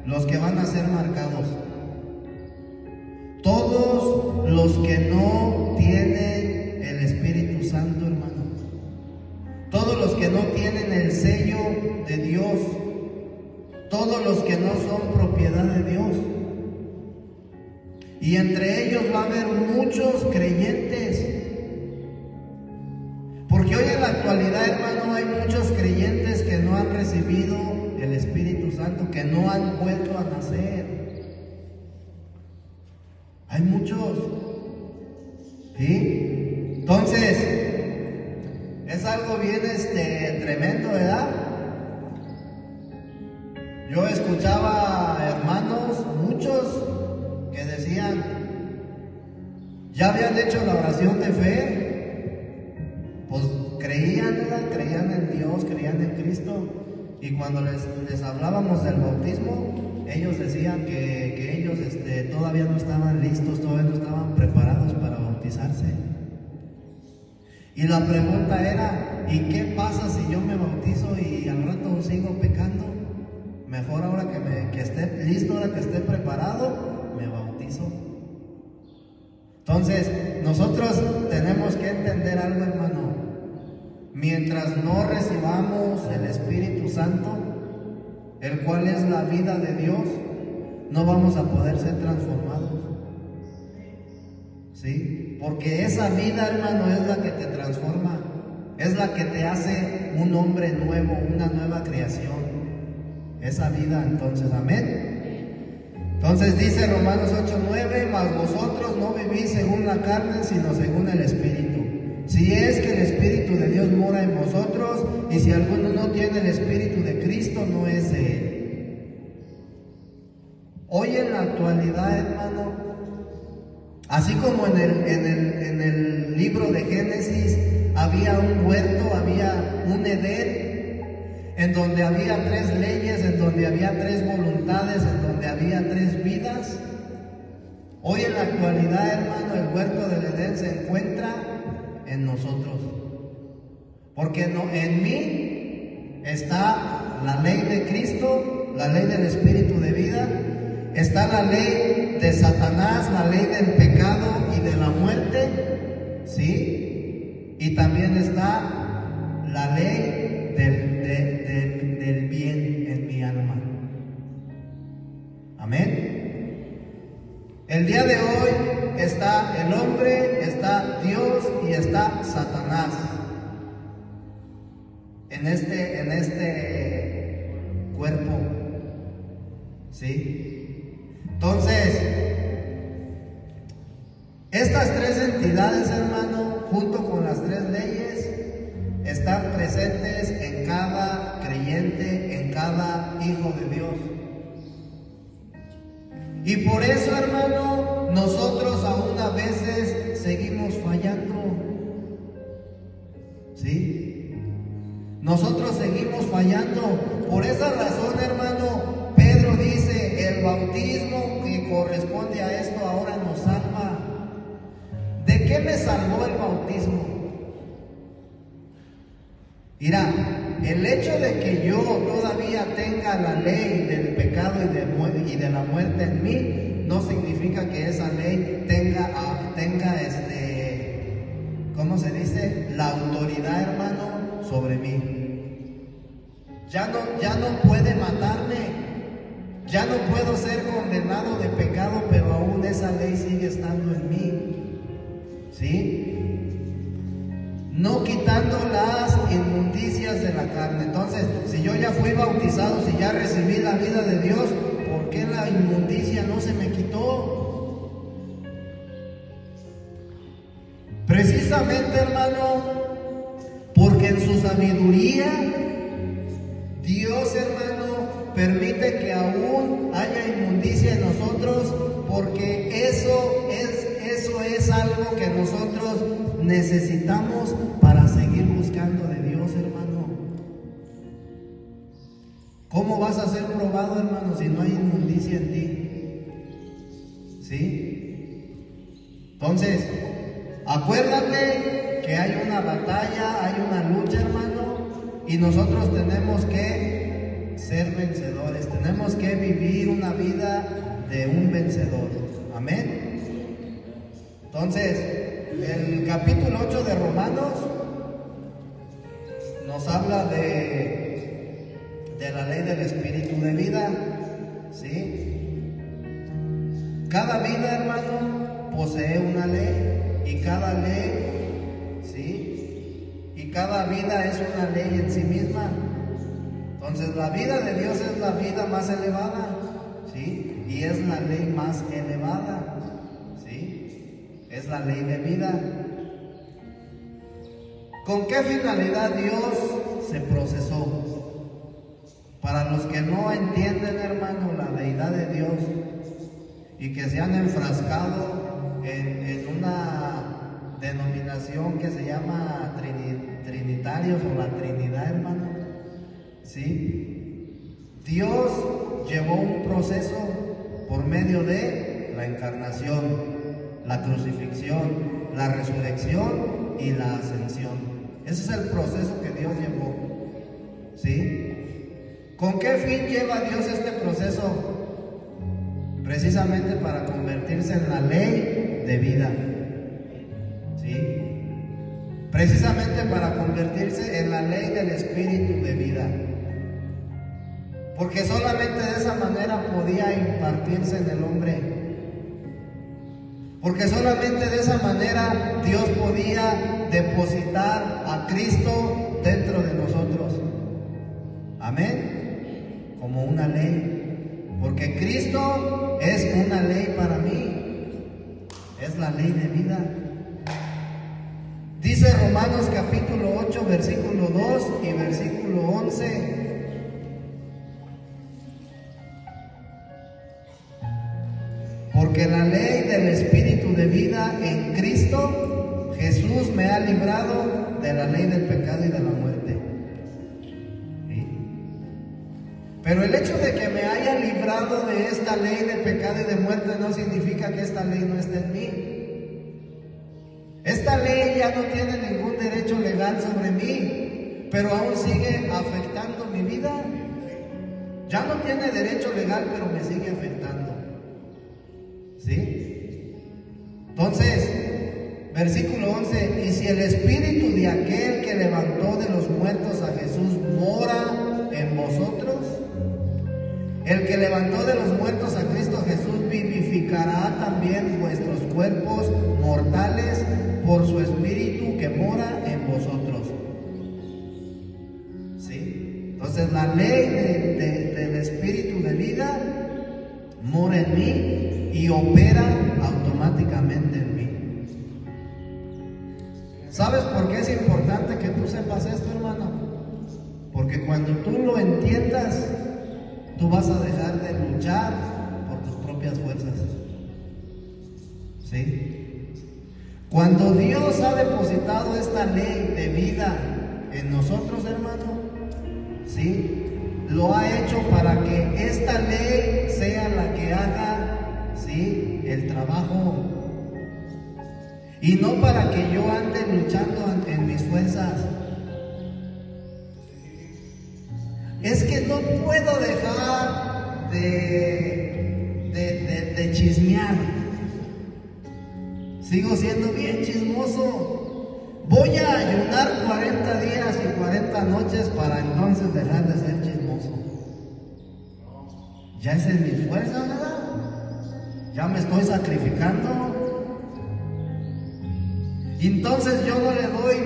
Los que van a ser marcados. Todos los que no tienen el Espíritu Santo, hermano. Todos los que no tienen el sello de Dios. Todos los que no son propiedad de Dios. Y entre ellos va a haber muchos creyentes. Porque hoy en la actualidad, hermano, hay muchos creyentes que no han recibido el Espíritu Santo, que no han vuelto a nacer. Hay muchos, ¿sí? Entonces, es algo bien tremendo, ¿verdad? Yo escuchaba hermanos, muchos, que decían, ya habían hecho la oración de fe, pues creían en Dios, creían en Cristo, y cuando les hablábamos del bautismo, ellos decían que ellos todavía no estaban listos, todavía no estaban preparados para bautizarse. Y la pregunta era, ¿y qué pasa si yo me bautizo y al rato sigo pecando? Mejor ahora que esté listo, ahora que esté preparado, me bautizo. Entonces, nosotros tenemos que entender algo, hermano. Mientras no recibamos el Espíritu Santo, el cual es la vida de Dios, no vamos a poder ser transformados. ¿Sí? Porque esa vida, hermano, es la que te transforma, es la que te hace un hombre nuevo, una nueva creación. Esa vida, entonces, amén. Entonces dice Romanos 8:9, mas vosotros no vivís según la carne, sino según el Espíritu. Si es que el Espíritu de Dios mora en vosotros, y si alguno no tiene el Espíritu de Cristo, no es de Él. Hoy en la actualidad, hermano, así como en el libro de Génesis había un huerto, había un Edén, en donde había 3 leyes, en donde había 3 voluntades, en donde había 3 vidas. Hoy en la actualidad, hermano, el huerto del Edén se encuentra en nosotros. Porque en mí está la ley de Cristo, la ley del Espíritu de vida, está la ley de Satanás, la ley del pecado y de la muerte, ¿sí? Y también está la ley del bien en mi alma. Amén. El día de hoy está el hombre, está Dios y está Satanás en este cuerpo, ¿sí? Entonces, estas 3 entidades, hermano, junto con las 3 leyes, están presentes en cada creyente, en cada hijo de Dios. Y por eso, hermano, nosotros aún a veces seguimos fallando. ¿Sí? Nosotros seguimos fallando. Por esa razón, hermano, Pedro dice, el bautismo que corresponde a esto ahora nos salva. ¿De qué me salvó el bautismo? Mira, el hecho de que yo todavía tenga la ley del pecado y de la muerte en mí, no significa que esa ley tenga ¿cómo se dice? La autoridad, hermano, sobre mí. Ya no puede matarme. Ya no puedo ser condenado de pecado, pero aún esa ley sigue estando en mí. ¿Sí? No quitando las inmundicias de la carne. Entonces, si yo ya fui bautizado, si ya recibí la vida de Dios, ¿por qué la inmundicia no se me quitó? Precisamente, hermano, porque en su sabiduría, Dios, hermano, permite que aún haya inmundicia en nosotros, porque eso es algo que nosotros necesitamos para seguir buscando de Dios, hermano. ¿Cómo vas a ser probado, hermano, si no hay inmundicia en ti? ¿Sí? Entonces, acuérdate que hay una batalla, hay una lucha, hermano, y nosotros tenemos que ser vencedores, tenemos que vivir una vida de un vencedor. Amén. Entonces, el capítulo 8 de Romanos nos habla de la ley del espíritu de vida, ¿sí? Cada vida, hermano, posee una ley, y cada ley, ¿sí? Y cada vida es una ley en sí misma. Entonces, la vida de Dios es la vida más elevada, ¿sí? Y es la ley más elevada, ¿sí? Es la ley de vida. ¿Con qué finalidad Dios se procesó? Para los que no entienden, hermano, la deidad de Dios y que se han enfrascado en una denominación que se llama Trinitarios o la Trinidad, hermano, ¿sí? Dios llevó un proceso por medio de la encarnación, la crucifixión, la resurrección y la ascensión. Ese es el proceso que Dios llevó, ¿sí? ¿Con qué fin lleva Dios este proceso? Precisamente para convertirse en la ley de vida, ¿sí? Precisamente para convertirse en la ley del espíritu de vida. Porque solamente de esa manera podía impartirse en el hombre. Porque solamente de esa manera Dios podía depositar a Cristo dentro de nosotros. Amén. Como una ley. Porque Cristo es una ley para mí. Es la ley de vida. Dice Romanos capítulo 8, versículo 2 y versículo 11. Porque la ley del espíritu de vida en Cristo Jesús me ha librado de la ley del pecado y de la muerte. ¿Sí? Pero el hecho de que me haya librado de esta ley de pecado y de muerte no significa que esta ley no esté en mí. Esta ley ya no tiene ningún derecho legal sobre mí, pero aún sigue afectando mi vida. Ya no tiene derecho legal, pero me sigue afectando. ¿Sí? Entonces, versículo 11, y si el espíritu de aquel que levantó de los muertos a Jesús mora en vosotros, el que levantó de los muertos a Cristo Jesús vivificará también vuestros cuerpos mortales por su espíritu que mora en vosotros. ¿Sí? Entonces la ley del espíritu de vida mora en mí y opera automáticamente en mí. ¿Sabes por qué es importante que tú sepas esto, hermano? Porque cuando tú lo entiendas, tú vas a dejar de luchar por tus propias fuerzas. ¿Sí? Cuando Dios ha depositado esta ley de vida en nosotros, hermano, ¿sí? Lo ha hecho para que esta ley sea la que haga, ¿sí?, el trabajo, y no para que yo ande luchando en mis fuerzas. Es que no puedo dejar de chismear. Sigo siendo bien chismoso. Voy a ayunar 40 días y 40 noches para entonces dejar de ser chismoso. Ya esa es mi fuerza, ¿verdad? Ya me estoy sacrificando. Entonces yo no le doy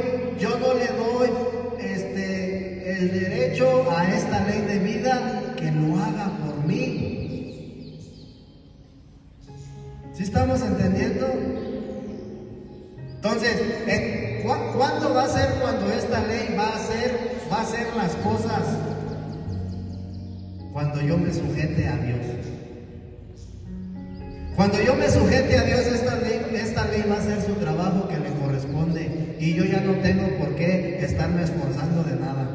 el derecho a esta ley de vida que lo haga por mí. ¿Sí estamos entendiendo? Entonces, ¿cuándo va a ser cuando esta ley va a hacer las cosas? Cuando yo me sujete a Dios. Cuando yo me sujete a Dios, esta ley va a hacer su trabajo que le corresponde, y yo ya no tengo por qué estarme esforzando de nada.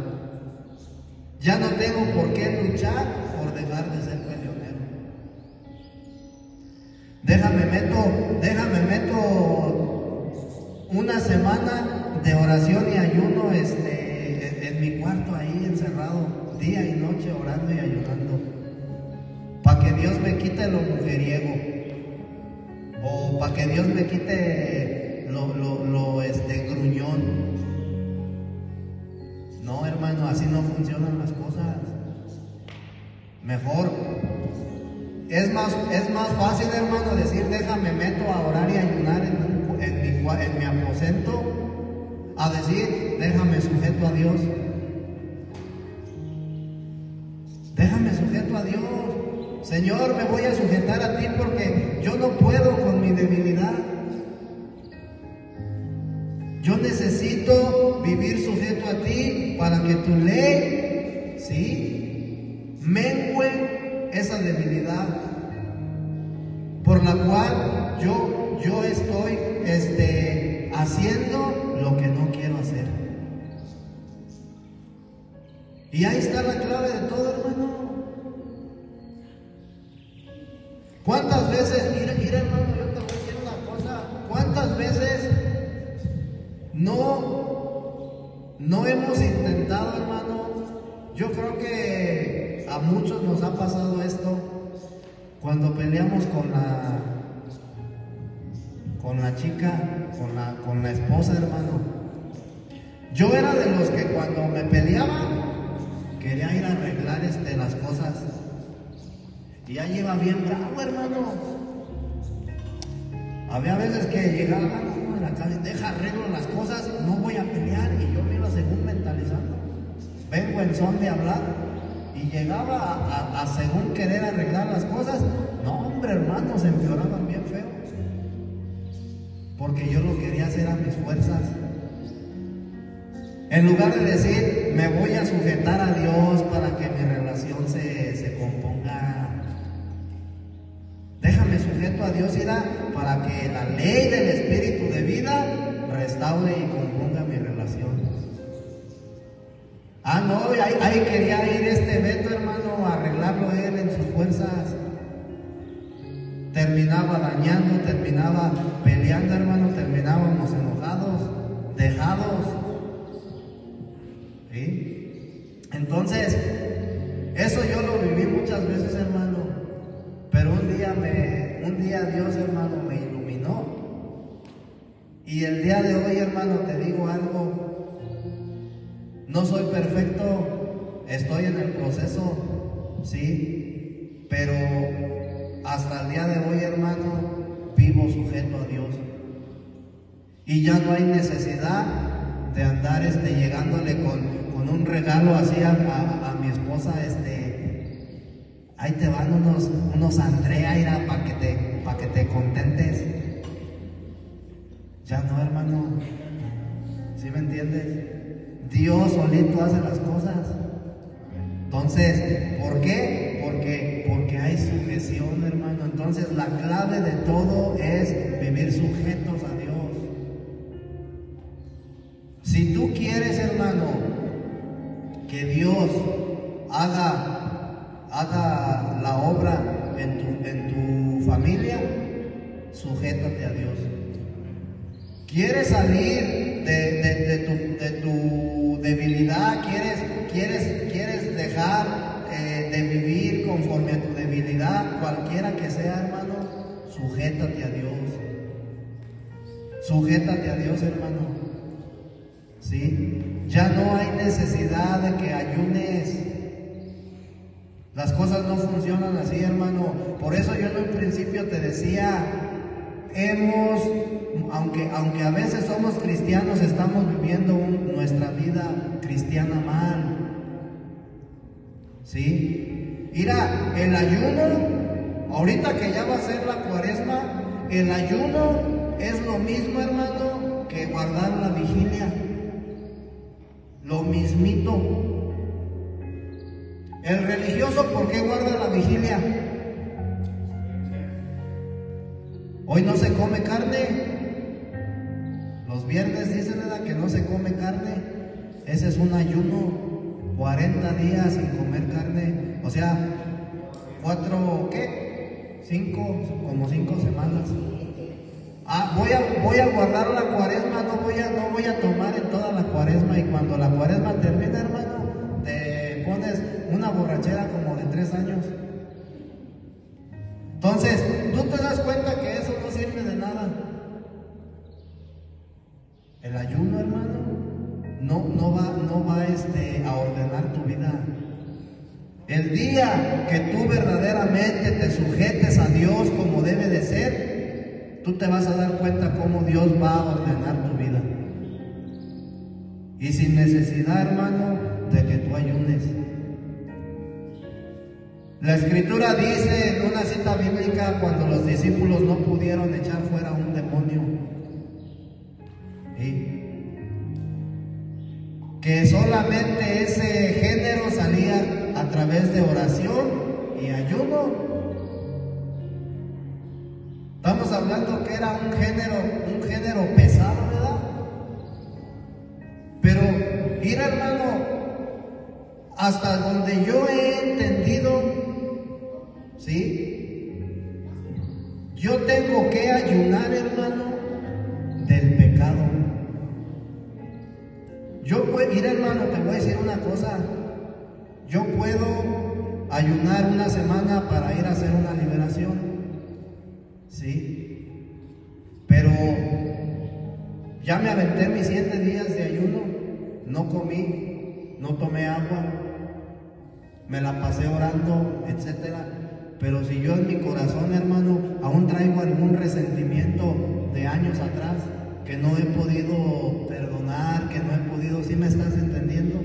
Ya no tengo por qué luchar por dejar de ser peleonero. Déjame meto una semana de oración y ayuno en mi cuarto ahí encerrado, día y noche orando y ayunando, para que Dios me quite lo mujeriego, o para que Dios me quite lo gruñón. No, hermano, así no funcionan las cosas. Mejor es más fácil, hermano, decir déjame meto a orar y ayunar en mi aposento, a decir déjame sujeto a Dios. Déjame sujeto a Dios. Señor, me voy a sujetar a ti porque yo no puedo con mi debilidad. Yo necesito vivir sujeto a ti para que tu ley, ¿sí?, mengue esa debilidad por la cual yo estoy haciendo lo que no quiero hacer. Y ahí está la clave de todo, hermano. ¿Cuántas veces, mira hermano, yo te voy a decir una cosa, cuántas veces no hemos intentado, hermano? Yo creo que a muchos nos ha pasado esto cuando peleamos con la chica, con la esposa, hermano. Yo era de los que cuando me peleaba quería ir a arreglar las cosas. Y ya iba bien bravo, hermano. Había veces que llegaba a la casa y deja arreglo las cosas, no voy a pelear, y yo me iba según mentalizando. Vengo en son de hablar, y llegaba a según querer arreglar las cosas. No, hombre, hermano, se empeoraban bien feo. Porque yo lo quería hacer a mis fuerzas. En lugar de decir, me voy a sujetar a Dios para que mi relación se componga. Déjame sujeto a Dios, para que la ley del Espíritu de vida restaure y componga mi relación. Ah, no, ahí quería ir Beto, hermano, a arreglarlo él en sus fuerzas. Terminaba dañando, terminaba peleando, hermano, terminábamos enojados, dejados. ¿Sí? Entonces, eso yo lo viví muchas veces, hermano. Pero un día Dios, hermano, me iluminó. Y el día de hoy, hermano, te digo algo. No soy perfecto, estoy en el proceso, sí, pero hasta el día de hoy, hermano, vivo sujeto a Dios. Y ya no hay necesidad de andar llegándole con un regalo así a mi esposa, ahí te van unos Andrea, para que te contentes. Ya no, hermano. ¿Sí me entiendes? Dios solito hace las cosas. Entonces, ¿por qué? Porque hay sujeción, hermano. Entonces, la clave de todo es vivir sujetos a Dios. Si tú quieres, hermano, que Dios haga la obra en tu familia, sujétate a Dios. ¿Quieres salir de tu debilidad, quieres dejar de vivir conforme a tu debilidad, cualquiera que sea, hermano, sujétate a Dios. Sujétate a Dios, hermano. ¿Sí? Ya no hay necesidad de que ayunes. Las cosas no funcionan así, hermano. Por eso yo en un principio te decía, aunque a veces somos cristianos, estamos viviendo nuestra vida cristiana mal. ¿Sí? Mira, el ayuno, ahorita que ya va a ser la cuaresma, el ayuno es lo mismo, hermano, que guardar la vigilia. Lo mismito. El religioso, ¿por qué guarda la vigilia? Hoy no se come carne. Los viernes dicen, ¿verdad?, que no se come carne. Ese es un ayuno, 40 días sin comer carne. O sea, 4, ¿qué? 5, como 5 semanas. Voy a guardar la cuaresma, no voy a tomar en toda la cuaresma, y cuando la cuaresma termina, hermano, te pones una borrachera como de 3 años. Entonces, tú te das cuenta que eso no sirve de nada. El ayuno, hermano, no va a ordenar tu vida. El día que tú verdaderamente te sujetes a Dios como debe de ser, tú te vas a dar cuenta cómo Dios va a ordenar tu vida. Y sin necesidad, hermano, de que tú ayunes. La Escritura dice en una cita bíblica, cuando los discípulos no pudieron echar fuera un demonio, ¿sí?, que solamente ese género salía a través de oración y ayuno. Estamos hablando que era un género pesado, ¿verdad? Pero mira, hermano, hasta donde yo he entendido, ¿sí?, yo tengo que ayunar, hermano, del pecado. Mira, hermano, te voy a decir una cosa. Yo puedo ayunar una semana para ir a hacer una liberación, ¿sí? Pero ya me aventé mis 7 días de ayuno, no comí, no tomé agua, me la pasé orando, etcétera. Pero si yo en mi corazón, hermano, aún traigo algún resentimiento de años atrás, que no he podido perdonar, que no he podido, ¿sí me estás entendiendo?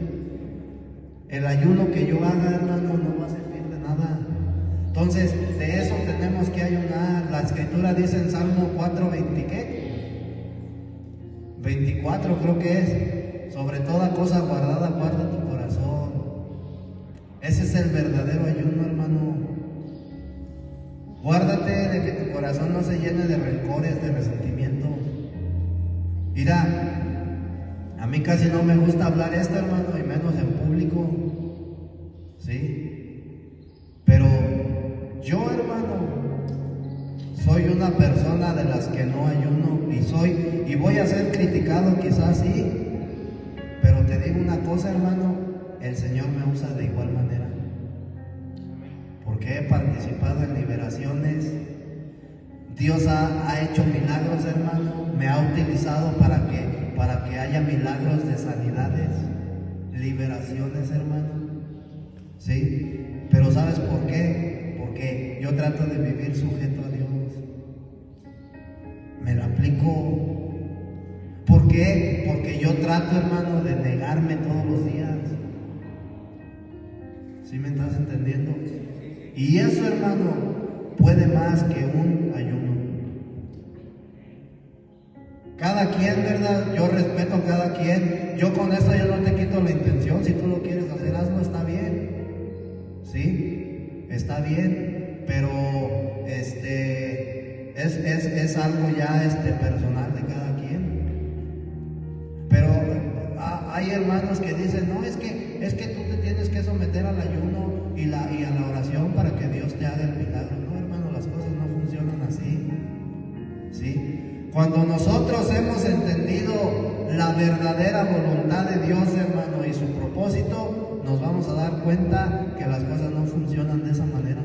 El ayuno que yo haga, hermano, no va a servir de nada. Entonces, de eso tenemos que ayunar. La Escritura dice en Salmo 4, 24 creo que es: sobre toda cosa guardada, guarda tu corazón. Ese es el verdadero ayuno, hermano. Guárdate de que tu corazón no se llene de rencores, de resentimiento. Mira, a mí casi no me gusta hablar esto, hermano, y menos en público, ¿sí? Pero yo, hermano, soy una persona de las que no ayuno, y voy a ser criticado quizás, sí, pero te digo una cosa, hermano, el Señor me usa de igual manera, porque he participado en liberaciones. Dios ha hecho milagros, hermano, me ha utilizado para que haya milagros de sanidades, liberaciones, hermano, ¿sí? Pero ¿sabes por qué? Porque yo trato de vivir sujeto a Dios, me lo aplico. ¿Por qué? Porque yo trato, hermano, de negarme todos los días. ¿Sí me estás entendiendo? Y eso, hermano, puede más que un ayuno. Cada quien, ¿verdad? Yo respeto a cada quien. Yo con esto yo no te quito la intención. Si tú lo quieres hacer, hazlo, está bien. ¿Sí? Está bien. Pero es algo ya personal de cada quien. Pero hay hermanos que dicen, no, es que tú te tienes que someter al ayuno y a la oración para que Dios te haga el milagro. No, hermano, las cosas no funcionan así, ¿sí? Cuando nosotros hemos entendido la verdadera voluntad de Dios, hermano, y su propósito, nos vamos a dar cuenta que las cosas no funcionan de esa manera.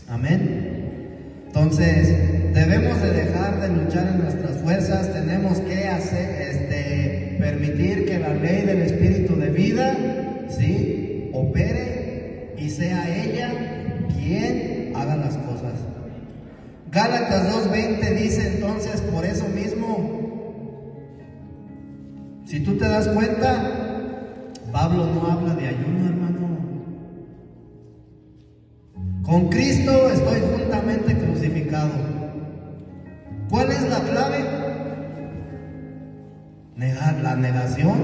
Amén. Entonces, debemos de dejar de luchar en nuestras fuerzas, tenemos que permitir que la ley del Espíritu de vida, ¿sí?, opere y sea ella quien haga las cosas. Gálatas 2:20 dice entonces, por eso mismo, si tú te das cuenta, Pablo no habla de ayuno, hermano. Con Cristo estoy juntamente crucificado. ¿Cuál es la clave? La negación.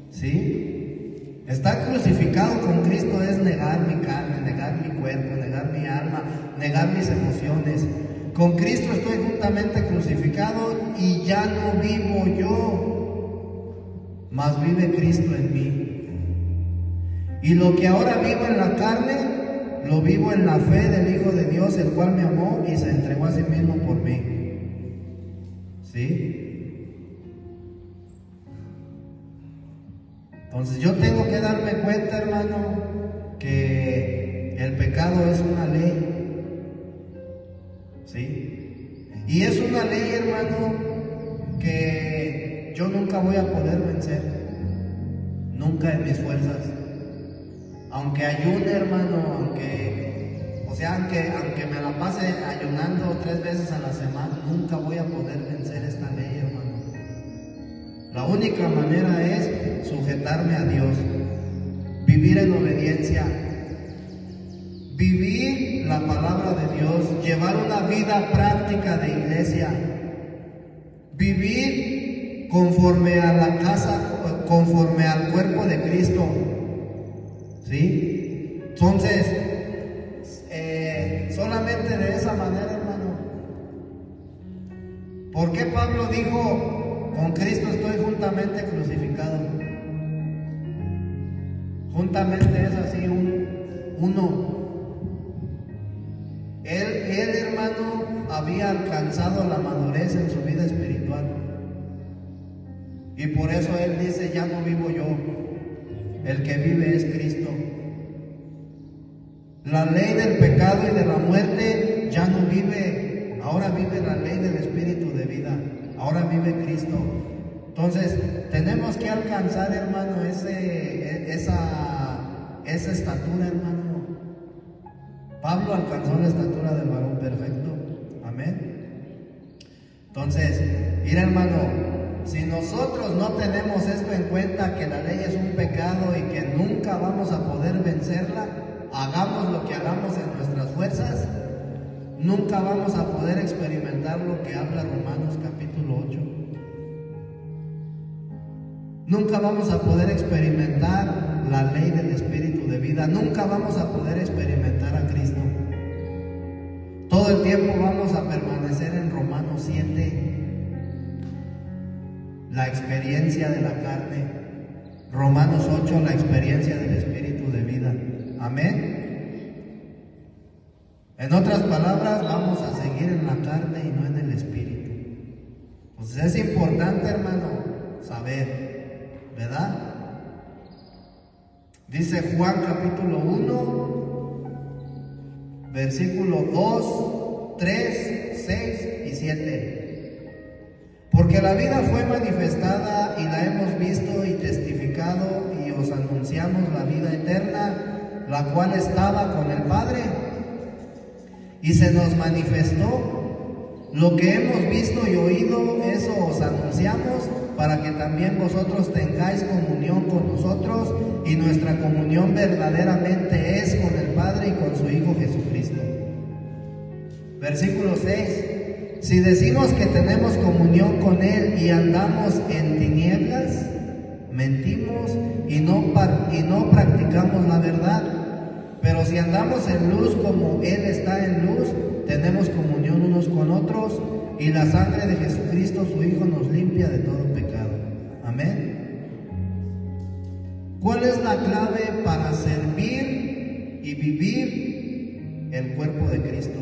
¿Sí? Estar crucificado con Cristo es negar mi carne, negar mi cuerpo, negar mi alma, negar mis emociones. Con Cristo estoy juntamente crucificado y ya no vivo yo, mas vive Cristo en mí. Y lo que ahora vivo en la carne, lo vivo en la fe del Hijo de Dios, el cual me amó y se entregó a sí mismo por mí. ¿Sí? Entonces yo tengo que darme cuenta, hermano, que el pecado es una ley. ¿Sí? Y es una ley, hermano, que yo nunca voy a poder vencer. Nunca en mis fuerzas. Aunque ayune, hermano, aunque me la pase ayunando 3 veces a la semana, nunca voy a poder vencer esta ley, hermano. La única manera es sujetarme a Dios, vivir en obediencia, vivir la palabra de Dios, llevar una vida práctica de iglesia, vivir conforme a la casa, conforme al cuerpo de Cristo. ¿Sí? Entonces, solamente de esa manera, hermano. ¿Por qué Pablo dijo, con Cristo estoy juntamente crucificado? Juntamente es así uno. Él, hermano, había alcanzado la madurez en su vida espiritual. Y por eso él dice, ya no vivo yo, el que vive es Cristo. La ley del pecado y de la muerte ya no vive, ahora vive la ley del Espíritu de vida, ahora vive Cristo. Entonces, tenemos que alcanzar, hermano, esa estatura, hermano. Pablo alcanzó la estatura del varón perfecto. Amén. Entonces, mira, hermano, si nosotros no tenemos esto en cuenta, que la ley es un pecado y que nunca vamos a poder vencerla, hagamos lo que hagamos en nuestras fuerzas, nunca vamos a poder experimentar lo que habla Romanos capítulo 8. Nunca vamos a poder experimentar la ley del Espíritu de vida, nunca vamos a poder experimentar a Cristo. Todo el tiempo vamos a permanecer en Romanos 7. La experiencia de la carne. Romanos 8, la experiencia del Espíritu de vida. Amén. En otras palabras, vamos a seguir en la carne y no en el Espíritu. Pues es importante, hermano, saber, ¿verdad? Dice Juan capítulo 1, versículo 2, 3, 6 y 7. Porque la vida fue manifestada y la hemos visto y testificado y os anunciamos la vida eterna, la cual estaba con el Padre y se nos manifestó. Lo que hemos visto y oído, eso os anunciamos, para que también vosotros tengáis comunión con nosotros, y nuestra comunión verdaderamente es con el Padre y con su Hijo Jesucristo. Versículo 6. Si decimos que tenemos comunión con Él y andamos en tinieblas, mentimos y no practicamos la verdad. Pero si andamos en luz como Él está en luz, tenemos comunión unos con otros, y la sangre de Jesucristo, su Hijo, nos limpia de todo pecado. Amén. ¿Cuál es la clave para servir y vivir el cuerpo de Cristo?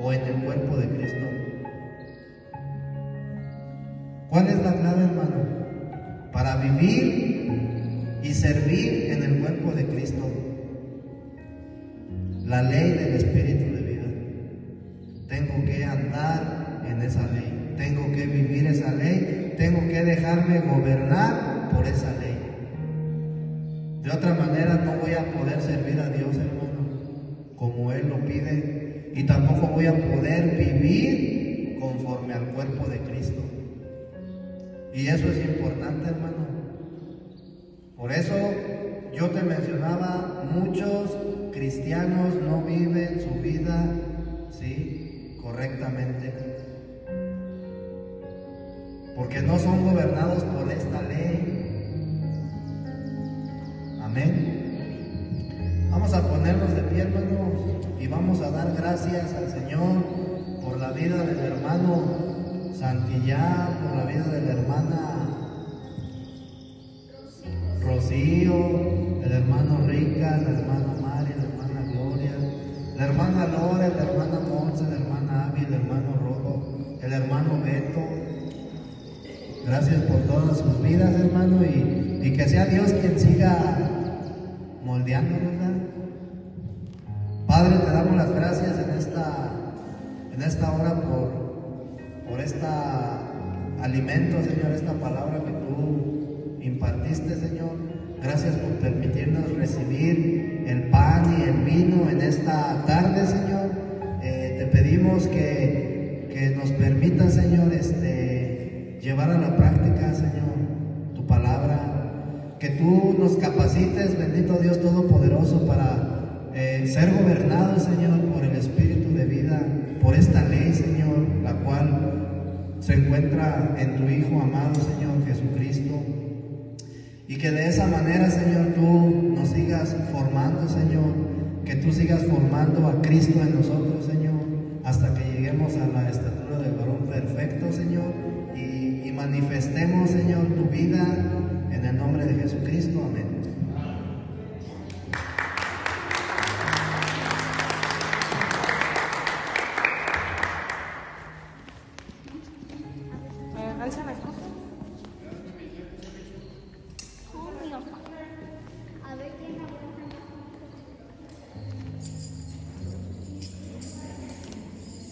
O en el cuerpo de Cristo. ¿Cuál es la clave, hermano? Para vivir y servir en el cuerpo de Cristo. La ley del Espíritu de vida. Tengo que andar en esa ley. Tengo que vivir esa ley. Tengo que dejarme gobernar por esa ley. De otra manera no voy a poder servir a Dios, hermano, como Él lo pide. Y tampoco voy a poder vivir conforme al cuerpo de Cristo. Y eso es importante, hermano. Por eso yo te mencionaba, muchos cristianos no viven su vida, ¿sí?, correctamente. Porque no son gobernados por esta ley. Amén. Vamos a ponernos de pie, hermanos, y vamos a dar gracias al Señor por la vida del hermano Santillán, por la vida de la hermana Rocío, el hermano Rica, la hermana María, la hermana Gloria, la hermana Lore, la hermana Monza, la hermana Avi, el hermano Rojo, el hermano Beto. Gracias por todas sus vidas, hermano, y que sea Dios quien siga moldeándonos, ¿verdad? Padre, te damos las gracias en esta hora por este alimento, Señor, esta palabra que tú impartiste, Señor. Gracias por permitirnos recibir el pan y el vino en esta tarde, Señor. Te pedimos que nos permitas, Señor, llevar a la práctica, Señor, tu palabra. Que tú nos capacites, bendito Dios Todopoderoso, para ser gobernados, Señor, por el Espíritu de vida, por esta ley, Señor, la cual se encuentra en tu Hijo amado, Señor Jesucristo. Y que de esa manera, Señor, tú nos sigas formando, Señor, que tú sigas formando a Cristo en nosotros, Señor, hasta que lleguemos a la estatura del varón perfecto, Señor, y manifestemos, Señor, tu vida en el nombre de Jesucristo. Amén.